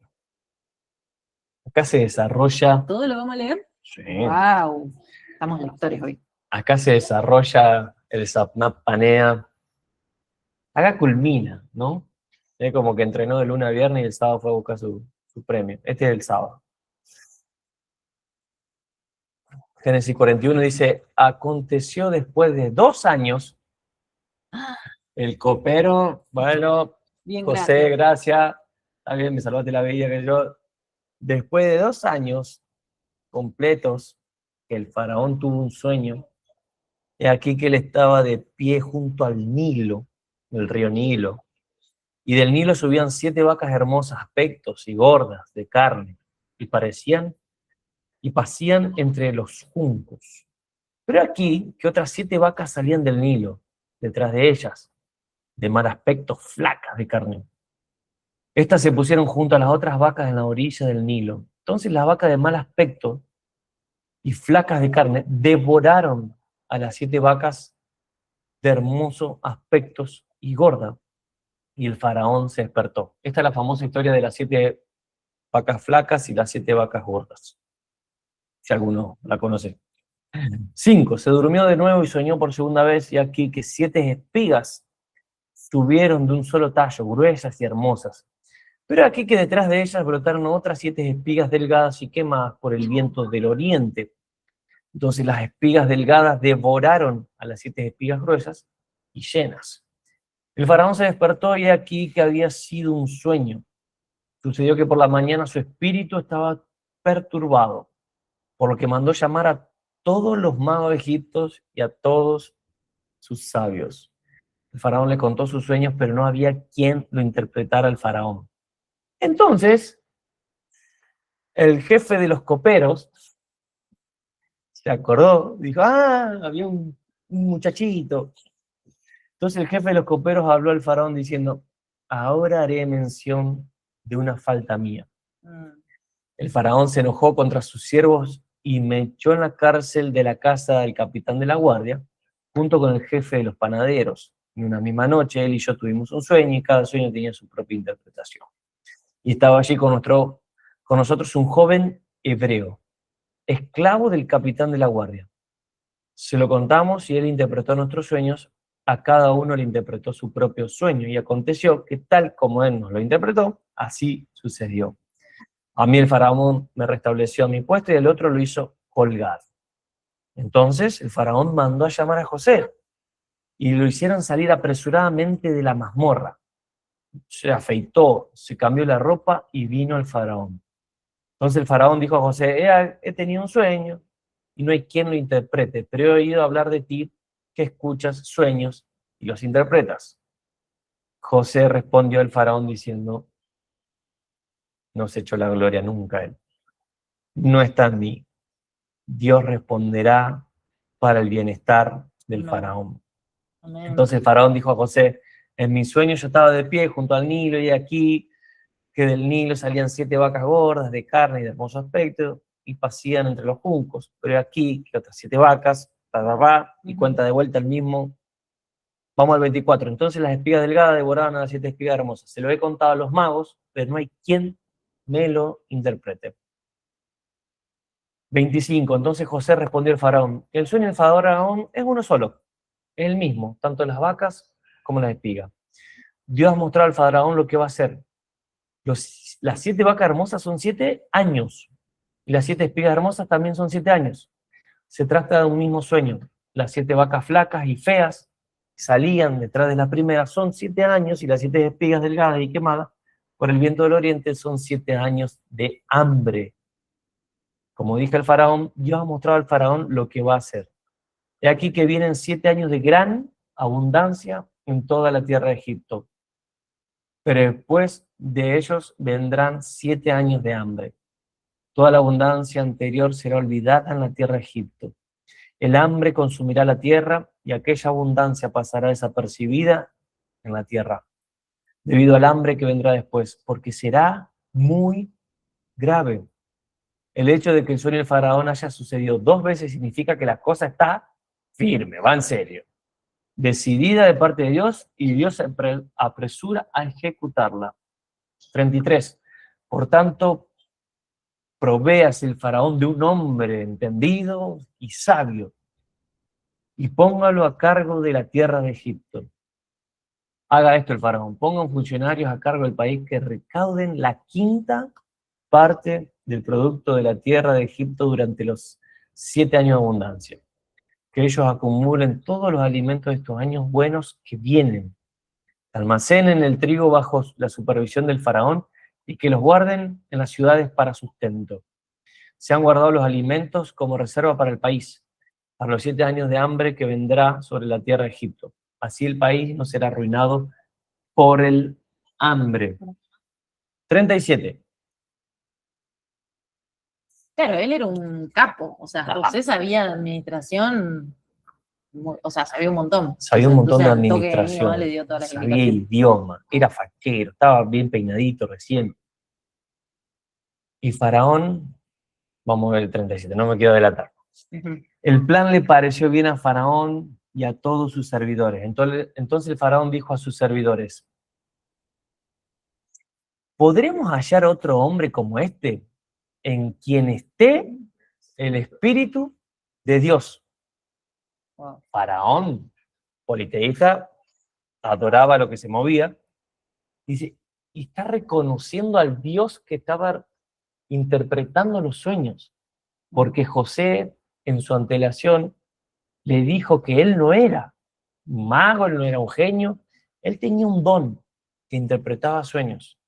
[SPEAKER 1] Acá se desarrolla.
[SPEAKER 2] ¿Todo lo vamos a leer?
[SPEAKER 1] Sí.
[SPEAKER 2] ¡Wow! Estamos lectores hoy.
[SPEAKER 1] Acá se desarrolla el Sapnap Panea. Acá culmina, ¿no? Es como que entrenó de lunes a viernes y el sábado fue a buscar su premio. Este es el sábado. Génesis 41 dice, aconteció después de 2 años, el copero, bueno,
[SPEAKER 2] Bien,
[SPEAKER 1] José,
[SPEAKER 2] gracias.
[SPEAKER 1] gracias, está bien, me salvaste la vida, que yo. Después de 2 años completos, que el faraón tuvo un sueño, y aquí que él estaba de pie junto al Nilo, el río Nilo, y del Nilo subían 7 vacas hermosas, aspectos y gordas de carne, y pasían entre los juncos. Pero aquí que otras 7 vacas salían del Nilo, detrás de ellas, de mal aspecto, flacas de carne. Estas se pusieron junto a las otras vacas en la orilla del Nilo. Entonces las vacas de mal aspecto y flacas de carne devoraron a las 7 vacas de hermosos aspectos y gordas. Y el faraón se despertó. Esta es la famosa historia de las 7 vacas flacas y las 7 vacas gordas. Si alguno la conoce. 5. Se durmió de nuevo y soñó por segunda vez, y aquí que 7 espigas subieron de un solo tallo, gruesas y hermosas. Pero aquí que detrás de ellas brotaron otras 7 espigas delgadas y quemadas por el viento del oriente. Entonces las espigas delgadas devoraron a las 7 espigas gruesas y llenas. El faraón se despertó y aquí que había sido un sueño. Sucedió que por la mañana su espíritu estaba perturbado, por lo que mandó llamar a todos los magos de Egipto y a todos sus sabios. El faraón le contó sus sueños, pero no había quien lo interpretara al faraón. Entonces, el jefe de los coperos se acordó, dijo, había un muchachito. Entonces el jefe de los coperos habló al faraón diciendo, ahora haré mención de una falta mía. El faraón se enojó contra sus siervos y me echó en la cárcel de la casa del capitán de la guardia, junto con el jefe de los panaderos. En una misma noche, él y yo tuvimos un sueño y cada sueño tenía su propia interpretación. Y estaba allí con nosotros un joven hebreo, esclavo del capitán de la guardia. Se lo contamos y él interpretó nuestros sueños, a cada uno le interpretó su propio sueño, y aconteció que tal como él nos lo interpretó, así sucedió. A mí el faraón me restableció a mi puesto y el otro lo hizo colgar. Entonces el faraón mandó a llamar a José y lo hicieron salir apresuradamente de la mazmorra. Se afeitó, se cambió la ropa y vino al faraón. Entonces el faraón dijo a José, he tenido un sueño y no hay quien lo interprete, pero he oído hablar de ti que escuchas sueños y los interpretas. José respondió al faraón diciendo, no se echó la gloria nunca a él. No está en mí. Dios responderá para el bienestar del faraón.
[SPEAKER 2] Amén.
[SPEAKER 1] Entonces el faraón dijo a José, en mi sueño yo estaba de pie junto al Nilo y aquí que del Nilo salían 7 vacas gordas de carne y de hermoso aspecto y pasían entre los juncos, pero aquí que otras 7 vacas, y cuenta de vuelta el mismo. Vamos al 24. Entonces las espigas delgadas devoraban a las 7 espigas hermosas. Se lo he contado a los magos, pero no hay quien me lo interprete. 25. Entonces José respondió al faraón, el sueño del faraón es uno solo, es el mismo, tanto las vacas como las espigas. Dios ha mostrado al faraón lo que va a hacer. Las 7 vacas hermosas son 7 años, y las 7 espigas hermosas también son 7 años. Se trata de un mismo sueño. Las 7 vacas flacas y feas salían detrás de la primera son 7 años, y las 7 espigas delgadas y quemadas por el viento del oriente son 7 años de hambre. Como dije al faraón, Dios ha mostrado al faraón lo que va a hacer. He aquí que vienen 7 años de gran abundancia en toda la tierra de Egipto. Pero después de ellos vendrán 7 años de hambre. Toda la abundancia anterior será olvidada en la tierra de Egipto. El hambre consumirá la tierra y aquella abundancia pasará desapercibida en la tierra, debido al hambre que vendrá después, porque será muy grave. El hecho de que el sueño del faraón haya sucedido 2 veces significa que la cosa está firme, va en serio, decidida de parte de Dios, y Dios se apresura a ejecutarla. 33. Por tanto, provéase el faraón de un hombre entendido y sabio, y póngalo a cargo de la tierra de Egipto. Haga esto el faraón, ponga funcionarios a cargo del país que recauden la 5ª parte del producto de la tierra de Egipto durante los 7 años de abundancia. Que ellos acumulen todos los alimentos de estos años buenos que vienen. Almacenen el trigo bajo la supervisión del faraón y que los guarden en las ciudades para sustento. Se han guardado los alimentos como reserva para el país, para los 7 años de hambre que vendrá sobre la tierra de Egipto. Así el país no será arruinado por el hambre. 37.
[SPEAKER 2] Claro, él era un capo, o sea, José sabía de administración, o sea, sabía un montón.
[SPEAKER 1] Sabía un montón de
[SPEAKER 2] Entonces, al toque de
[SPEAKER 1] administración,
[SPEAKER 2] año le dio todas las
[SPEAKER 1] sabía
[SPEAKER 2] indicaciones.
[SPEAKER 1] idioma, era fachero, estaba bien peinadito recién. Y Faraón, vamos a ver el 37, no me quiero delatar. El plan le pareció bien a Faraón y a todos sus servidores. Entonces el Faraón dijo a sus servidores, ¿podremos hallar otro hombre como este en quien esté el Espíritu de Dios?
[SPEAKER 2] Wow.
[SPEAKER 1] Faraón, politeísta, adoraba lo que se movía. Dice, y está reconociendo al Dios que estaba interpretando los sueños, porque José, en su antelación, le dijo que él no era un mago, él no era un genio, él tenía un don que interpretaba sueños.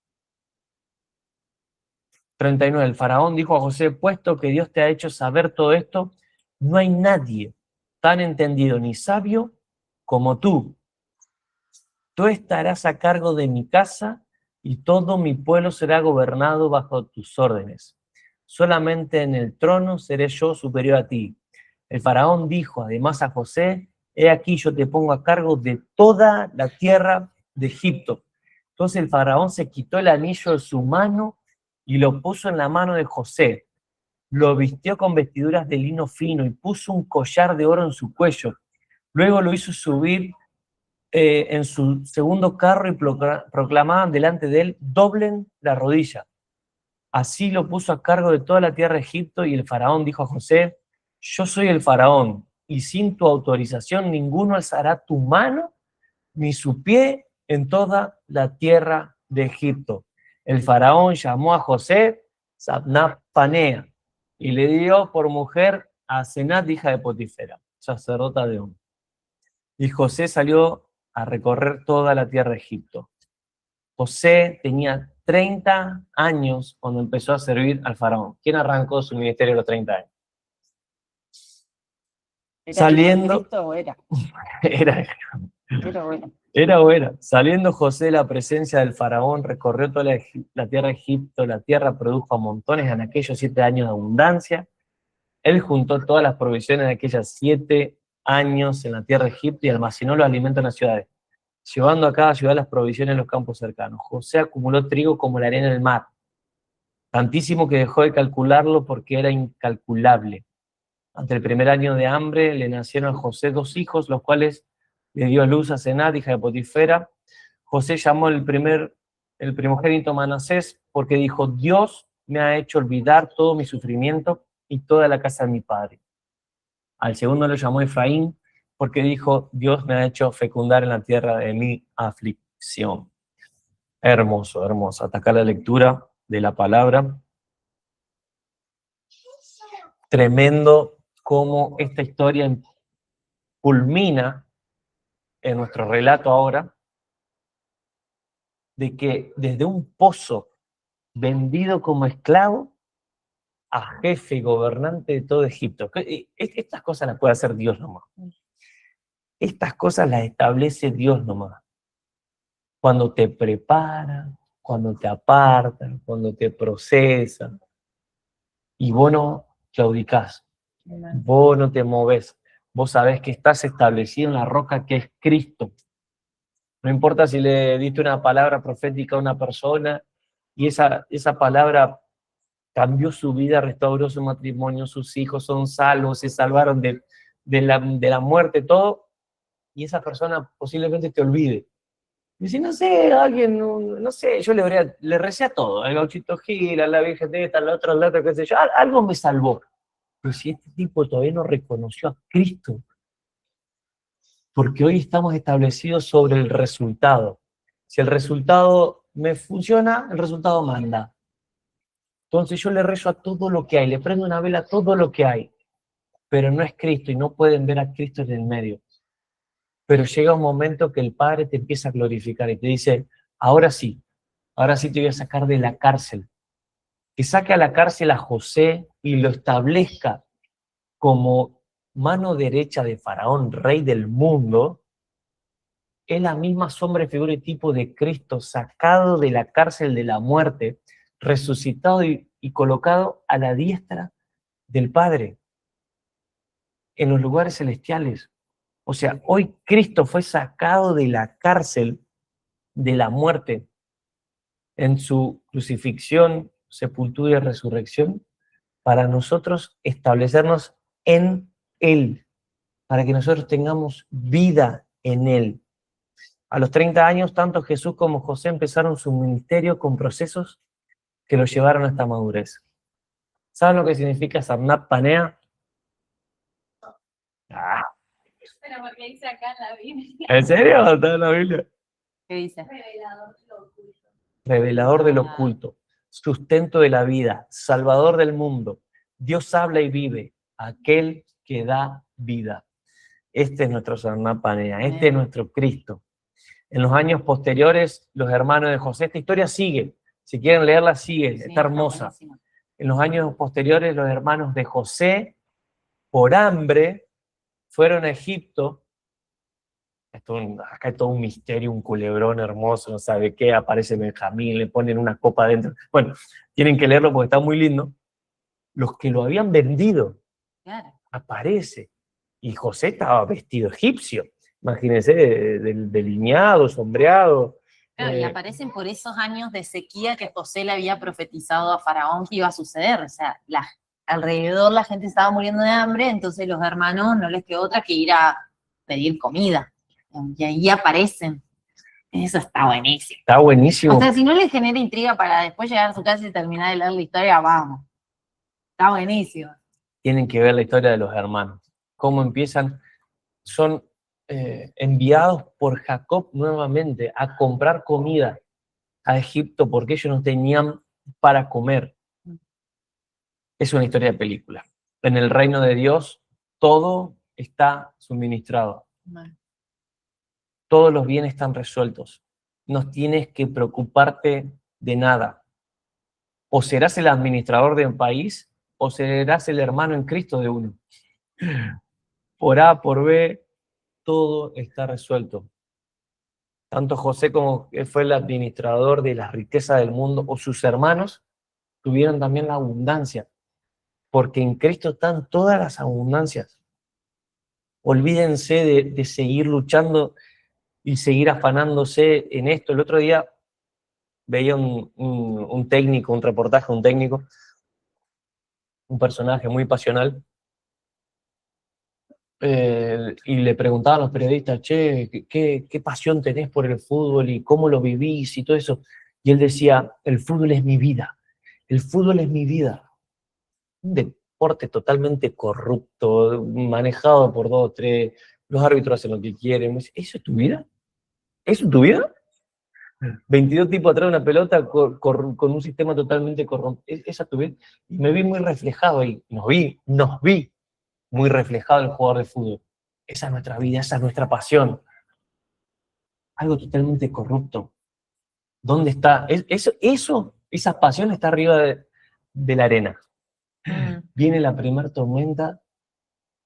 [SPEAKER 1] 39. El faraón dijo a José: puesto que Dios te ha hecho saber todo esto, no hay nadie tan entendido ni sabio como tú. Tú estarás a cargo de mi casa y todo mi pueblo será gobernado bajo tus órdenes. Solamente en el trono seré yo superior a ti. El faraón dijo además a José: he aquí yo te pongo a cargo de toda la tierra de Egipto. Entonces el faraón se quitó el anillo de su mano y lo puso en la mano de José. Lo vistió con vestiduras de lino fino y puso un collar de oro en su cuello. Luego lo hizo subir en su segundo carro y proclamaban delante de él: doblen la rodilla. Así lo puso a cargo de toda la tierra de Egipto, y el faraón dijo a José: yo soy el faraón, y sin tu autorización ninguno alzará tu mano ni su pie en toda la tierra de Egipto. El faraón llamó a José Sabnat Panea y le dio por mujer a Senat, hija de Potifera, sacerdota de On. Y José salió a recorrer toda la tierra de Egipto. José tenía 30 años cuando empezó a servir al faraón. ¿Quién arrancó su ministerio a los 30 años? Saliendo, era Saliendo José de la presencia del faraón, recorrió toda la tierra de Egipto. La tierra produjo a montones en aquellos 7 años de abundancia. Él juntó todas las provisiones de aquellos 7 años en la tierra de Egipto y almacenó los alimentos en las ciudades, llevando a cada ciudad las provisiones en los campos cercanos. José acumuló trigo como la arena del mar, tantísimo que dejó de calcularlo porque era incalculable. Ante el primer año de hambre le nacieron a José 2 hijos, los cuales le dio a luz a Senat, hija de Potifera. José llamó el primogénito Manasés, porque dijo: Dios me ha hecho olvidar todo mi sufrimiento y toda la casa de mi padre. Al segundo lo llamó Efraín, porque dijo: Dios me ha hecho fecundar en la tierra de mi aflicción. Hermoso, hermoso. Hasta acá la lectura de la palabra. Tremendo cómo esta historia culmina en nuestro relato ahora, de que desde un pozo vendido como esclavo a jefe y gobernante de todo Egipto. Estas cosas las puede hacer Dios nomás. Estas cosas las establece Dios nomás. Cuando te prepara, cuando te aparta, cuando te procesa, y vos no claudicás, vos no te movés, vos sabés que estás establecido en la roca que es Cristo. No importa si le diste una palabra profética a una persona y esa palabra cambió su vida, restauró su matrimonio, sus hijos son salvos, se salvaron de la muerte, todo, y esa persona posiblemente te olvide. Y si no sé, alguien, no sé, yo le recé a todo, al Gauchito Gil, a la Virgen de esta, al otro, qué sé yo, algo me salvó. Pero si este tipo todavía no reconoció a Cristo, porque hoy estamos establecidos sobre el resultado. Si el resultado me funciona, el resultado manda. Entonces yo le rezo a todo lo que hay, le prendo una vela a todo lo que hay, pero no es Cristo y no pueden ver a Cristo en el medio. Pero llega un momento que el Padre te empieza a glorificar y te dice: ahora sí te voy a sacar de la cárcel. Que saque a la cárcel a José y lo establezca como mano derecha de Faraón, rey del mundo. Es la misma sombra, figura y tipo de Cristo, sacado de la cárcel de la muerte, resucitado y colocado a la diestra del Padre, en los lugares celestiales. O sea, hoy Cristo fue sacado de la cárcel de la muerte en su crucifixión, sepultura y resurrección, para nosotros establecernos en Él, para que nosotros tengamos vida en Él. A los 30 años, tanto Jesús como José empezaron su ministerio con procesos que los llevaron a esta madurez. ¿Saben lo que significa Sabnat Panea?
[SPEAKER 4] Pero porque dice acá en la Biblia.
[SPEAKER 1] ¿En serio? ¿Está en la Biblia?
[SPEAKER 2] ¿Qué dice?
[SPEAKER 4] Revelador de lo oculto.
[SPEAKER 1] revelador del oculto, sustento de la vida, salvador del mundo. Dios habla y vive, aquel que da vida. Este es nuestro Sarnapanea, este es nuestro Cristo. En los años posteriores, los hermanos de José, esta historia sigue, si quieren leerla sigue,
[SPEAKER 2] Sí,
[SPEAKER 1] está hermosa.
[SPEAKER 2] buenísimo.
[SPEAKER 1] En los años posteriores, los hermanos de José, por hambre, fueron a Egipto. Acá hay todo un misterio, un culebrón hermoso, no sabe qué, aparece Benjamín, le ponen una copa adentro. Bueno, tienen que leerlo porque está muy lindo. Los que lo habían vendido,
[SPEAKER 2] Claro.
[SPEAKER 1] aparece. Y José estaba vestido egipcio. Imagínense, delineado, sombreado.
[SPEAKER 2] Claro, y aparecen por esos años de sequía que José le había profetizado a Faraón que iba a suceder. O sea, alrededor la gente estaba muriendo de hambre, entonces los hermanos no les quedó otra que ir a pedir comida. Y ahí aparecen. Eso está buenísimo.
[SPEAKER 1] Está buenísimo.
[SPEAKER 2] O sea, si no les genera intriga para después llegar a su casa y terminar de leer la historia, vamos. Está buenísimo.
[SPEAKER 1] Tienen que ver la historia de los hermanos. Cómo empiezan, son enviados por Jacob nuevamente a comprar comida a Egipto porque ellos no tenían para comer. Es una historia de película. En el reino de Dios todo está suministrado. Todos los bienes están resueltos. No tienes que preocuparte de nada. O serás el administrador de un país o serás el hermano en Cristo de uno. Por A, por B, todo está resuelto. Tanto José como él fue el administrador de las riquezas del mundo, o sus hermanos tuvieron también la abundancia, porque en Cristo están todas las abundancias. Olvídense de seguir luchando y seguir afanándose en esto. El otro día veía un técnico, un reportaje de un técnico, un personaje muy pasional, y le preguntaban a los periodistas, che, ¿qué pasión tenés por el fútbol y cómo lo vivís y todo eso? Y él decía, el fútbol es mi vida, el fútbol es mi vida. Un deporte totalmente corrupto, manejado por 2 o 3, los árbitros hacen lo que quieren. ¿Eso es tu vida? ¿Eso es tu vida? 22 tipos atrás de una pelota con un sistema totalmente corrompido. ¿Esa es tu vida? Y me vi muy reflejado ahí, nos vi muy reflejado el jugador de fútbol. Esa es nuestra vida, esa es nuestra pasión. Algo totalmente corrupto. ¿Dónde está? Esa pasión está arriba de la arena. Viene la primera tormenta,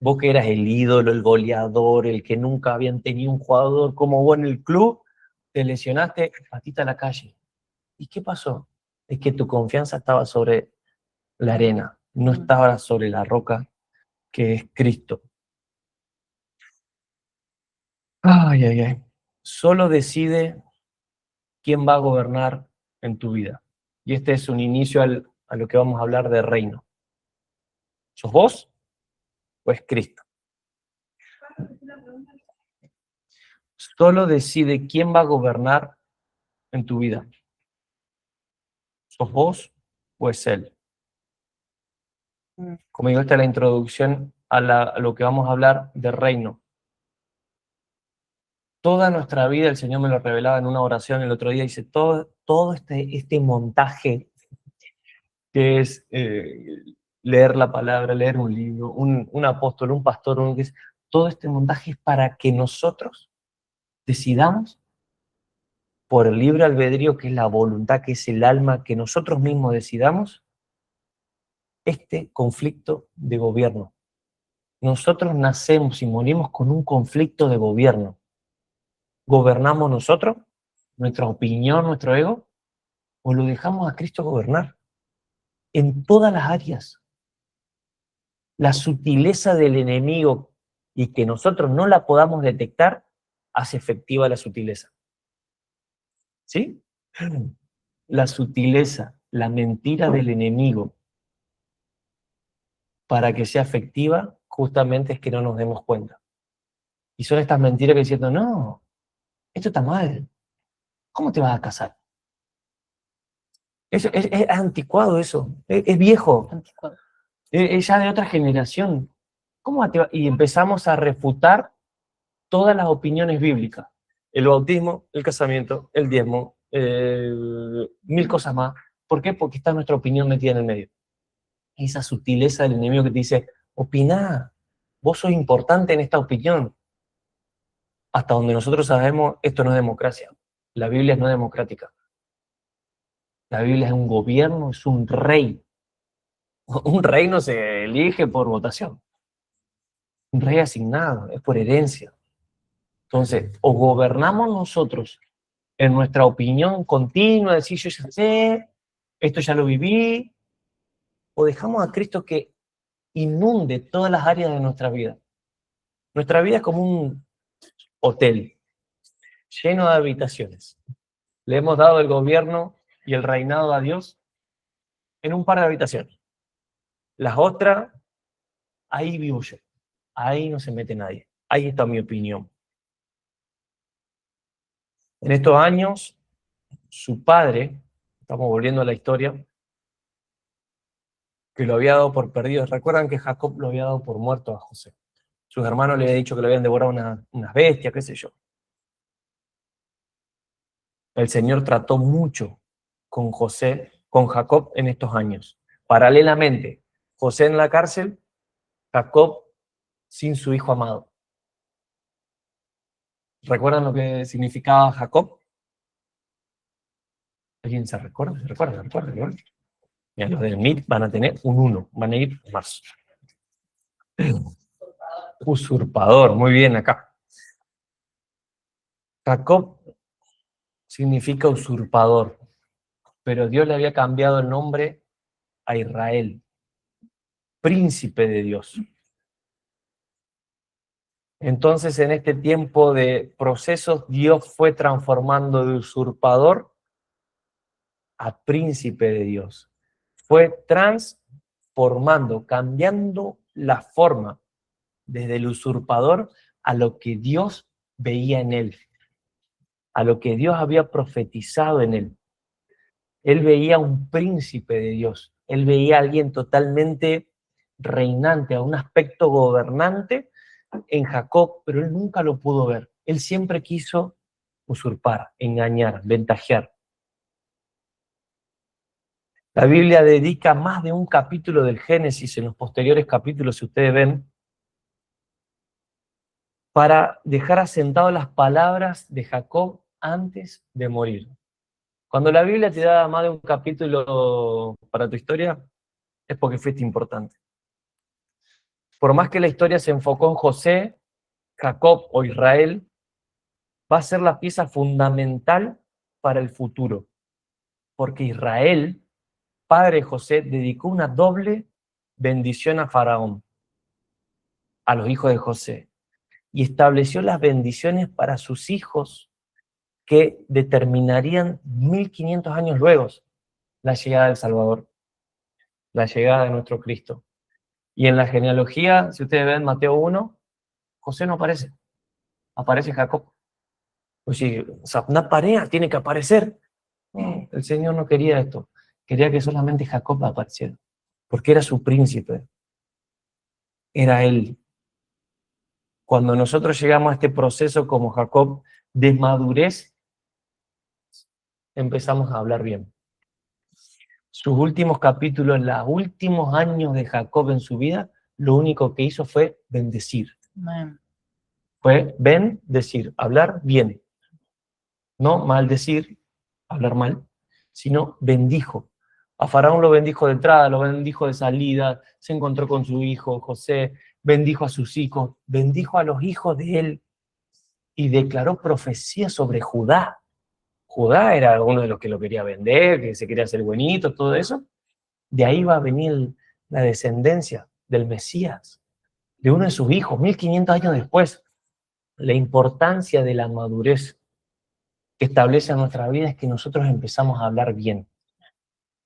[SPEAKER 1] vos que eras el ídolo, el goleador, el que nunca habían tenido un jugador como vos en el club, te lesionaste, patita a la calle. ¿Y qué pasó? Es que tu confianza estaba sobre la arena, no estaba sobre la roca que es Cristo. Ay, ay, ay. Solo decide quién va a gobernar en tu vida. Y este es un inicio a lo que vamos a hablar de reino. ¿Sos vos o es Cristo? Solo decide quién va a gobernar en tu vida. ¿Sos vos o es Él? Como digo, esta es la introducción a lo que vamos a hablar de reino. Toda nuestra vida, el Señor me lo revelaba en una oración el otro día, dice, todo este montaje que es leer la palabra, leer un libro, un apóstol, un pastor, todo este montaje es para que nosotros decidamos por el libre albedrío, que es la voluntad, que es el alma, que nosotros mismos decidamos este conflicto de gobierno. Nosotros nacemos y morimos con un conflicto de gobierno. ¿Gobernamos nosotros, nuestra opinión, nuestro ego, o lo dejamos a Cristo gobernar? En todas las áreas. La sutileza del enemigo y que nosotros no la podamos detectar, hace efectiva la sutileza. ¿Sí? La sutileza, la mentira del enemigo, para que sea efectiva, justamente es que no nos demos cuenta. Y son estas mentiras que diciendo, no, esto está mal. ¿Cómo te vas a casar? Eso, es anticuado eso, es viejo,
[SPEAKER 2] Anticuado.
[SPEAKER 1] es ya de otra generación. ¿Cómo te va? Y empezamos a refutar todas las opiniones bíblicas. El bautismo, el casamiento, el diezmo, mil cosas más. ¿Por qué? Porque está nuestra opinión metida en el medio. Esa sutileza del enemigo que te dice, opiná, vos sos importante en esta opinión. Hasta donde nosotros sabemos, esto no es democracia. La Biblia no es democrática. La Biblia es un gobierno, es un rey. Un rey no se elige por votación. Un rey asignado, es por herencia. Entonces, o gobernamos nosotros en nuestra opinión continua, decir yo ya sé, esto ya lo viví, o dejamos a Cristo que inunde todas las áreas de nuestra vida. Nuestra vida es como un hotel lleno de habitaciones. Le hemos dado el gobierno y el reinado a Dios en un par de habitaciones. Las otras, ahí vivo yo. Ahí no se mete nadie. Ahí está mi opinión. En estos años, su padre, estamos volviendo a la historia, que lo había dado por perdido. Recuerdan que Jacob lo había dado por muerto a José. Sus hermanos le habían dicho que lo habían devorado unas bestias, qué sé yo. El Señor trató mucho con Jacob en estos años. Paralelamente, José en la cárcel, Jacob sin su hijo amado. ¿Recuerdan lo que significaba Jacob? ¿Alguien se recuerda? ¿Se recuerda? Mira, los del MIT van a tener un 1, van a ir más. Usurpador, muy bien acá. Jacob significa usurpador, pero Dios le había cambiado el nombre a Israel, príncipe de Dios. Entonces, en este tiempo de procesos, Dios fue transformando de usurpador a príncipe de Dios. Fue transformando, cambiando la forma desde el usurpador a lo que Dios veía en él, a lo que Dios había profetizado en él. Él veía un príncipe de Dios, él veía a alguien totalmente reinante, a un aspecto gobernante en Jacob, pero él nunca lo pudo ver. Él siempre quiso usurpar, engañar, ventajear. La Biblia dedica más de un capítulo del Génesis, en los posteriores capítulos, si ustedes ven, para dejar asentadas las palabras de Jacob antes de morir. Cuando la Biblia te da más de un capítulo para tu historia, es porque fuiste importante. Por más que la historia se enfocó en José, Jacob o Israel, va a ser la pieza fundamental para el futuro. Porque Israel, padre de José, dedicó una doble bendición a Faraón, a los hijos de José, y estableció las bendiciones para sus hijos que determinarían 1500 años luego la llegada del Salvador, la llegada de nuestro Cristo. Y en la genealogía, si ustedes ven Mateo 1, José no aparece, aparece Jacob. Oye, o sea, una pareja tiene que aparecer. No, el Señor no quería esto, quería que solamente Jacob apareciera, porque era su príncipe, era él. Cuando nosotros llegamos a este proceso como Jacob de madurez, empezamos a hablar bien. Sus últimos capítulos, los últimos años de Jacob en su vida, lo único que hizo fue bendecir.
[SPEAKER 2] Amén.
[SPEAKER 1] Fue bendecir, hablar bien. No maldecir, hablar mal, sino bendijo. A Faraón lo bendijo de entrada, lo bendijo de salida, se encontró con su hijo José, bendijo a sus hijos, bendijo a los hijos de él y declaró profecía sobre Judá. Judá era uno de los que lo quería vender, que se quería hacer buenito, todo eso. De ahí va a venir la descendencia del Mesías, de uno de sus hijos, 1500 años después. La importancia de la madurez que establece en nuestra vida es que nosotros empezamos a hablar bien.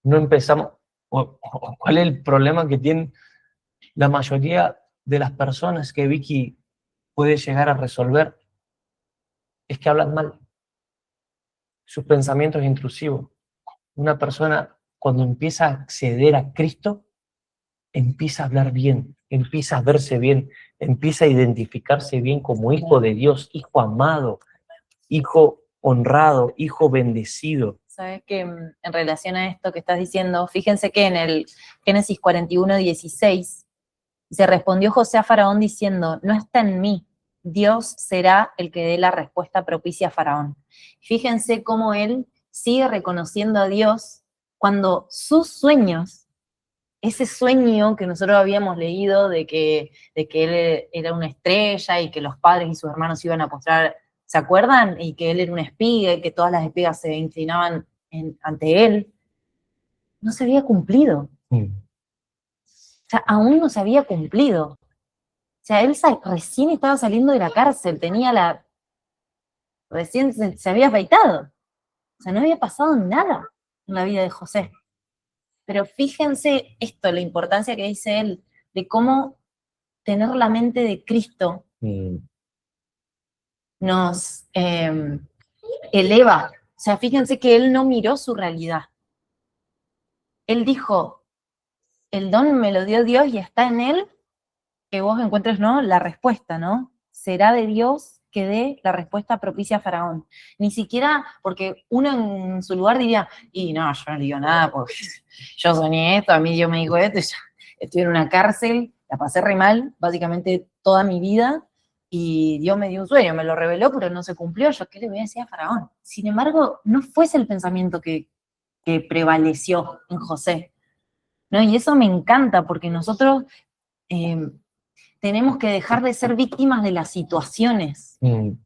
[SPEAKER 1] No empezamos... ¿Cuál es el problema que tienen la mayoría de las personas que Vicky puede llegar a resolver? Es que hablan mal. Sus pensamientos intrusivos. Una persona, cuando empieza a acceder a Cristo, empieza a hablar bien, empieza a verse bien, empieza a identificarse bien como hijo de Dios, hijo amado, hijo honrado, hijo bendecido.
[SPEAKER 2] Sabes que en relación a esto que estás diciendo, fíjense que en el Génesis 41:16 se respondió José a Faraón diciendo, no está en mí, Dios será el que dé la respuesta propicia a Faraón. Fíjense cómo él sigue reconociendo a Dios cuando sus sueños, ese sueño que nosotros habíamos leído de que él era una estrella y que los padres y sus hermanos iban a postrar, ¿se acuerdan? Y que él era una espiga y que todas las espigas se inclinaban ante él, no se había cumplido.
[SPEAKER 1] Mm.
[SPEAKER 2] O sea, aún no se había cumplido. O sea, él recién estaba saliendo de la cárcel, recién se había afeitado. O sea, no había pasado nada en la vida de José. Pero fíjense esto, la importancia que dice él, de cómo tener la mente de Cristo nos eleva. O sea, fíjense que él no miró su realidad. Él dijo, el don me lo dio Dios y está en él que vos encuentres, ¿no?, la respuesta, ¿no? Será de Dios que dé la respuesta propicia a Faraón. Ni siquiera, porque uno en su lugar diría, y no, yo no le digo nada, porque yo soñé esto, a mí Dios me dijo esto, y estoy en una cárcel, la pasé re mal, básicamente toda mi vida, y Dios me dio un sueño, me lo reveló, pero no se cumplió, yo qué le voy a decir a Faraón. Sin embargo, no fue ese el pensamiento que prevaleció en José, ¿no? Y eso me encanta, porque nosotros tenemos que dejar de ser víctimas de las situaciones. O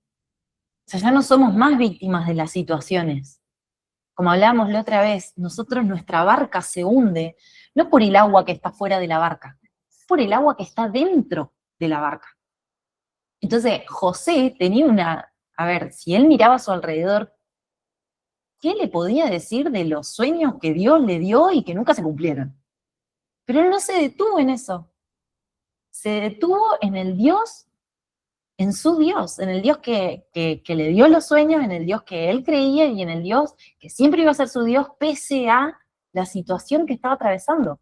[SPEAKER 2] sea, ya no somos más víctimas de las situaciones. Como hablábamos la otra vez, nuestra barca se hunde, no por el agua que está fuera de la barca, por el agua que está dentro de la barca. Entonces, José tenía a ver, si él miraba a su alrededor, ¿qué le podía decir de los sueños que Dios le dio y que nunca se cumplieron? Pero él no se detuvo en eso. Se detuvo en el Dios, en su Dios, en el Dios que le dio los sueños, en el Dios que él creía y en el Dios que siempre iba a ser su Dios pese a la situación que estaba atravesando.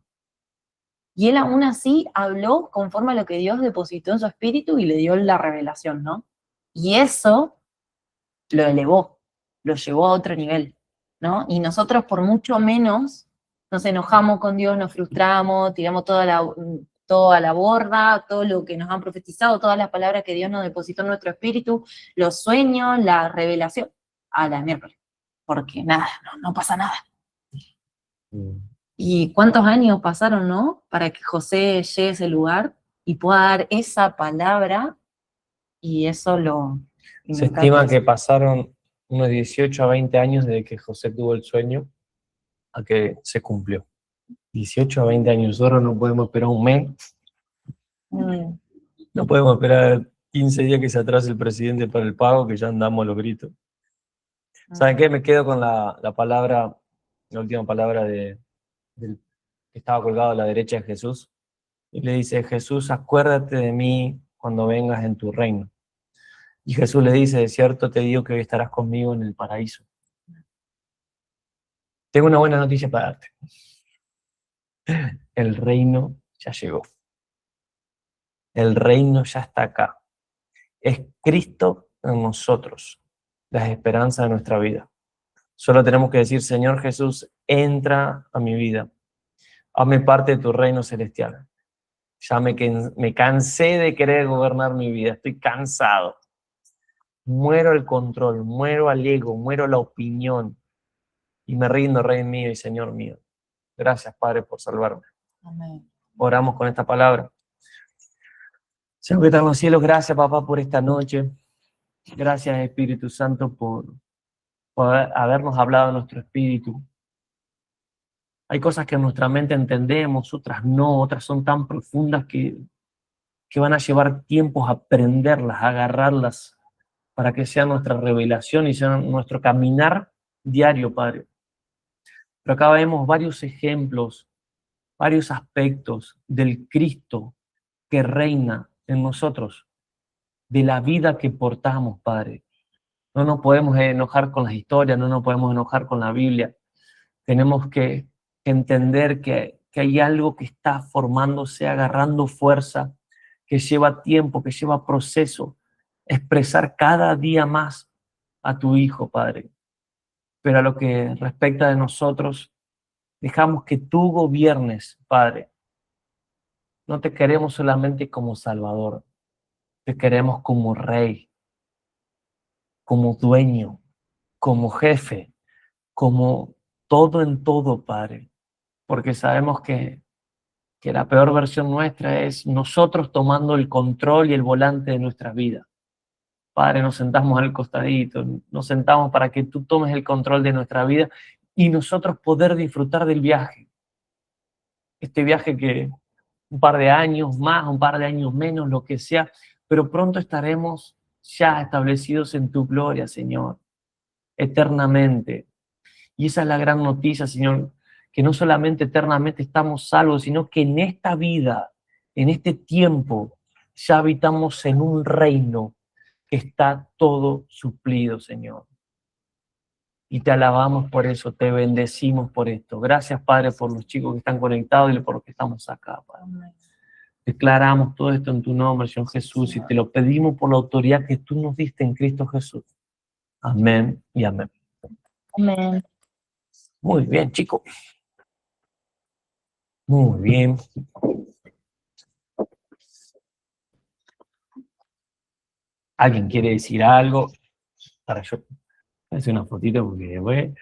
[SPEAKER 2] Y él aún así habló conforme a lo que Dios depositó en su espíritu y le dio la revelación, ¿no? Y eso lo elevó, lo llevó a otro nivel, ¿no? Y nosotros por mucho menos nos enojamos con Dios, nos frustramos, tiramos todo a la borda, todo lo que nos han profetizado, todas las palabras que Dios nos depositó en nuestro espíritu, los sueños, la revelación, a la miércoles, porque nada, no pasa nada. ¿Y cuántos años pasaron, no? Para que José llegue a ese lugar y pueda dar esa palabra, y eso
[SPEAKER 1] Se estima que pasaron unos 18 a 20 años desde que José tuvo el sueño a que se cumplió. 18 a 20 años. Nosotros no podemos esperar un mes. No podemos esperar 15 días que se atrase el presidente para el pago, que ya andamos a los gritos. ¿Saben qué? Me quedo con la palabra, la última palabra del que estaba colgado a la derecha de Jesús. Y le dice, Jesús, acuérdate de mí cuando vengas en tu reino. Y Jesús le dice, de cierto te digo que hoy estarás conmigo en el paraíso. Tengo una buena noticia para darte. El reino ya llegó. El reino ya está acá. Es Cristo en nosotros, la esperanza de nuestra vida. Solo tenemos que decir, Señor Jesús, entra a mi vida. Hazme parte de tu reino celestial. Ya me cansé de querer gobernar mi vida. Estoy cansado. Muero al control, muero al ego, muero a la opinión. Y me rindo, Rey mío y Señor mío. Gracias, Padre, por salvarme.
[SPEAKER 2] Amén.
[SPEAKER 1] Oramos con esta palabra. Señor que está en los cielos, gracias, papá, por esta noche. Gracias, Espíritu Santo, por habernos hablado en nuestro espíritu. Hay cosas que en nuestra mente entendemos, otras no, otras son tan profundas que van a llevar tiempos a aprenderlas, a agarrarlas, para que sea nuestra revelación y sea nuestro caminar diario, Padre. Pero acá vemos varios ejemplos, varios aspectos del Cristo que reina en nosotros, de la vida que portamos, Padre. No nos podemos enojar con las historias, no nos podemos enojar con la Biblia. Tenemos que entender que hay algo que está formándose, agarrando fuerza, que lleva tiempo, que lleva proceso, expresar cada día más a tu Hijo, Padre. Pero a lo que respecta de nosotros, dejamos que tú gobiernes, Padre. No te queremos solamente como Salvador, te queremos como Rey, como dueño, como jefe, como todo en todo, Padre. Porque sabemos que la peor versión nuestra es nosotros tomando el control y el volante de nuestra vida. Padre, nos sentamos al costadito, nos sentamos para que tú tomes el control de nuestra vida y nosotros poder disfrutar del viaje. Este viaje que un par de años más, un par de años menos, lo que sea, pero pronto estaremos ya establecidos en tu gloria, Señor, eternamente. Y esa es la gran noticia, Señor, que no solamente eternamente estamos salvos, sino que en esta vida, en este tiempo, ya habitamos en un reino que está todo suplido, Señor. Y te alabamos por eso, te bendecimos por esto. Gracias, Padre, por los chicos que están conectados y por los que estamos acá, Padre. Declaramos todo esto en tu nombre, Señor Jesús, y te lo pedimos por la autoridad que tú nos diste en Cristo Jesús. Amén y amén.
[SPEAKER 2] Amén.
[SPEAKER 1] Muy bien, chicos. Muy bien. ¿Alguien quiere decir algo? Para yo hacer una fotito porque después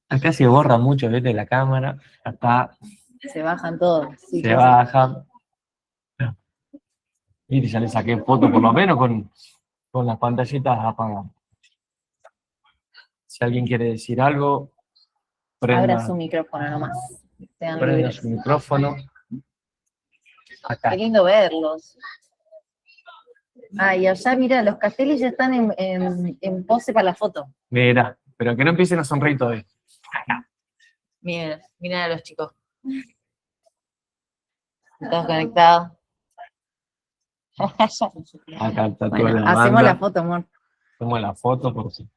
[SPEAKER 1] acá se borra mucho, ¿viste? La cámara, acá
[SPEAKER 2] Se bajan todos. Sí,
[SPEAKER 1] se baja. Y ya le saqué foto por lo menos con las pantallitas apagadas. Si alguien quiere decir algo,
[SPEAKER 2] Abra su micrófono nomás. Sean
[SPEAKER 1] prenda
[SPEAKER 2] libres.
[SPEAKER 1] su micrófono. Acá.
[SPEAKER 2] Qué lindo verlos. Y allá, mira, los casteles ya están en pose para la foto.
[SPEAKER 1] Mira, pero que no empiecen a sonreír todavía.
[SPEAKER 2] Miren, miren a los chicos. Todos conectados.
[SPEAKER 1] Acá está toda
[SPEAKER 2] Bueno,
[SPEAKER 1] la
[SPEAKER 2] hacemos
[SPEAKER 1] banda.
[SPEAKER 2] la foto, amor.
[SPEAKER 1] Hacemos la foto por si.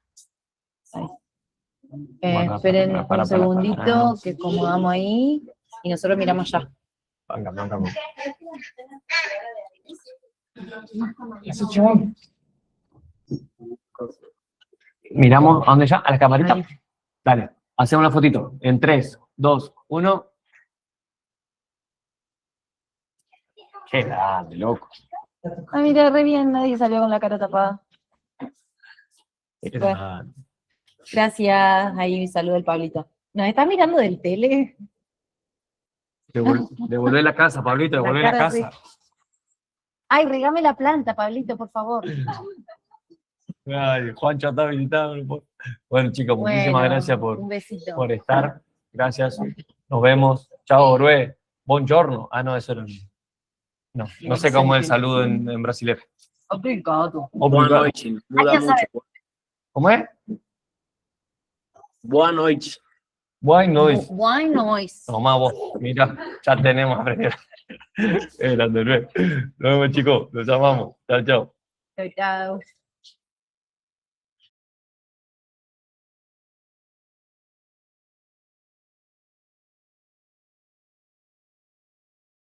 [SPEAKER 2] Esperen
[SPEAKER 1] Para,
[SPEAKER 2] un segundito, que acomodamos ahí y nosotros miramos ya.
[SPEAKER 1] Venga. Miramos, ¿a dónde ya? ¿A la camarita?
[SPEAKER 2] Ahí.
[SPEAKER 1] Dale, hacemos la fotito. En 3, 2, 1. Qué grande, loco.
[SPEAKER 2] Mira, re bien, nadie salió con la cara tapada.
[SPEAKER 1] Qué
[SPEAKER 2] Bueno.
[SPEAKER 1] grande.
[SPEAKER 2] Gracias, ahí mi saludo del Pablito. ¿Nos estás mirando del tele?
[SPEAKER 1] Devolvé la casa, Pablito, devolvé la
[SPEAKER 2] cara,
[SPEAKER 1] casa.
[SPEAKER 2] Ay, regame la planta, Pablito, por favor.
[SPEAKER 1] Ay, Juancho está habilitado. Bueno, chicos, muchísimas
[SPEAKER 2] Bueno,
[SPEAKER 1] gracias
[SPEAKER 2] un besito.
[SPEAKER 1] por estar. Gracias. Nos vemos. Chao, Orue. Buongiorno. No, eso era. No sé cómo es el saludo en brasileño.
[SPEAKER 2] Obrigado.
[SPEAKER 3] Boa noite. Muda
[SPEAKER 2] ya
[SPEAKER 3] mucho.
[SPEAKER 1] ¿Cómo es?
[SPEAKER 3] Boa noite.
[SPEAKER 1] Buenas noches.
[SPEAKER 2] Why noise?
[SPEAKER 1] Toma vos. Mira, ya tenemos a aprender. Grande, Orue. Nos vemos, chicos. Los amamos. Chao, chao.
[SPEAKER 2] Chao, chao.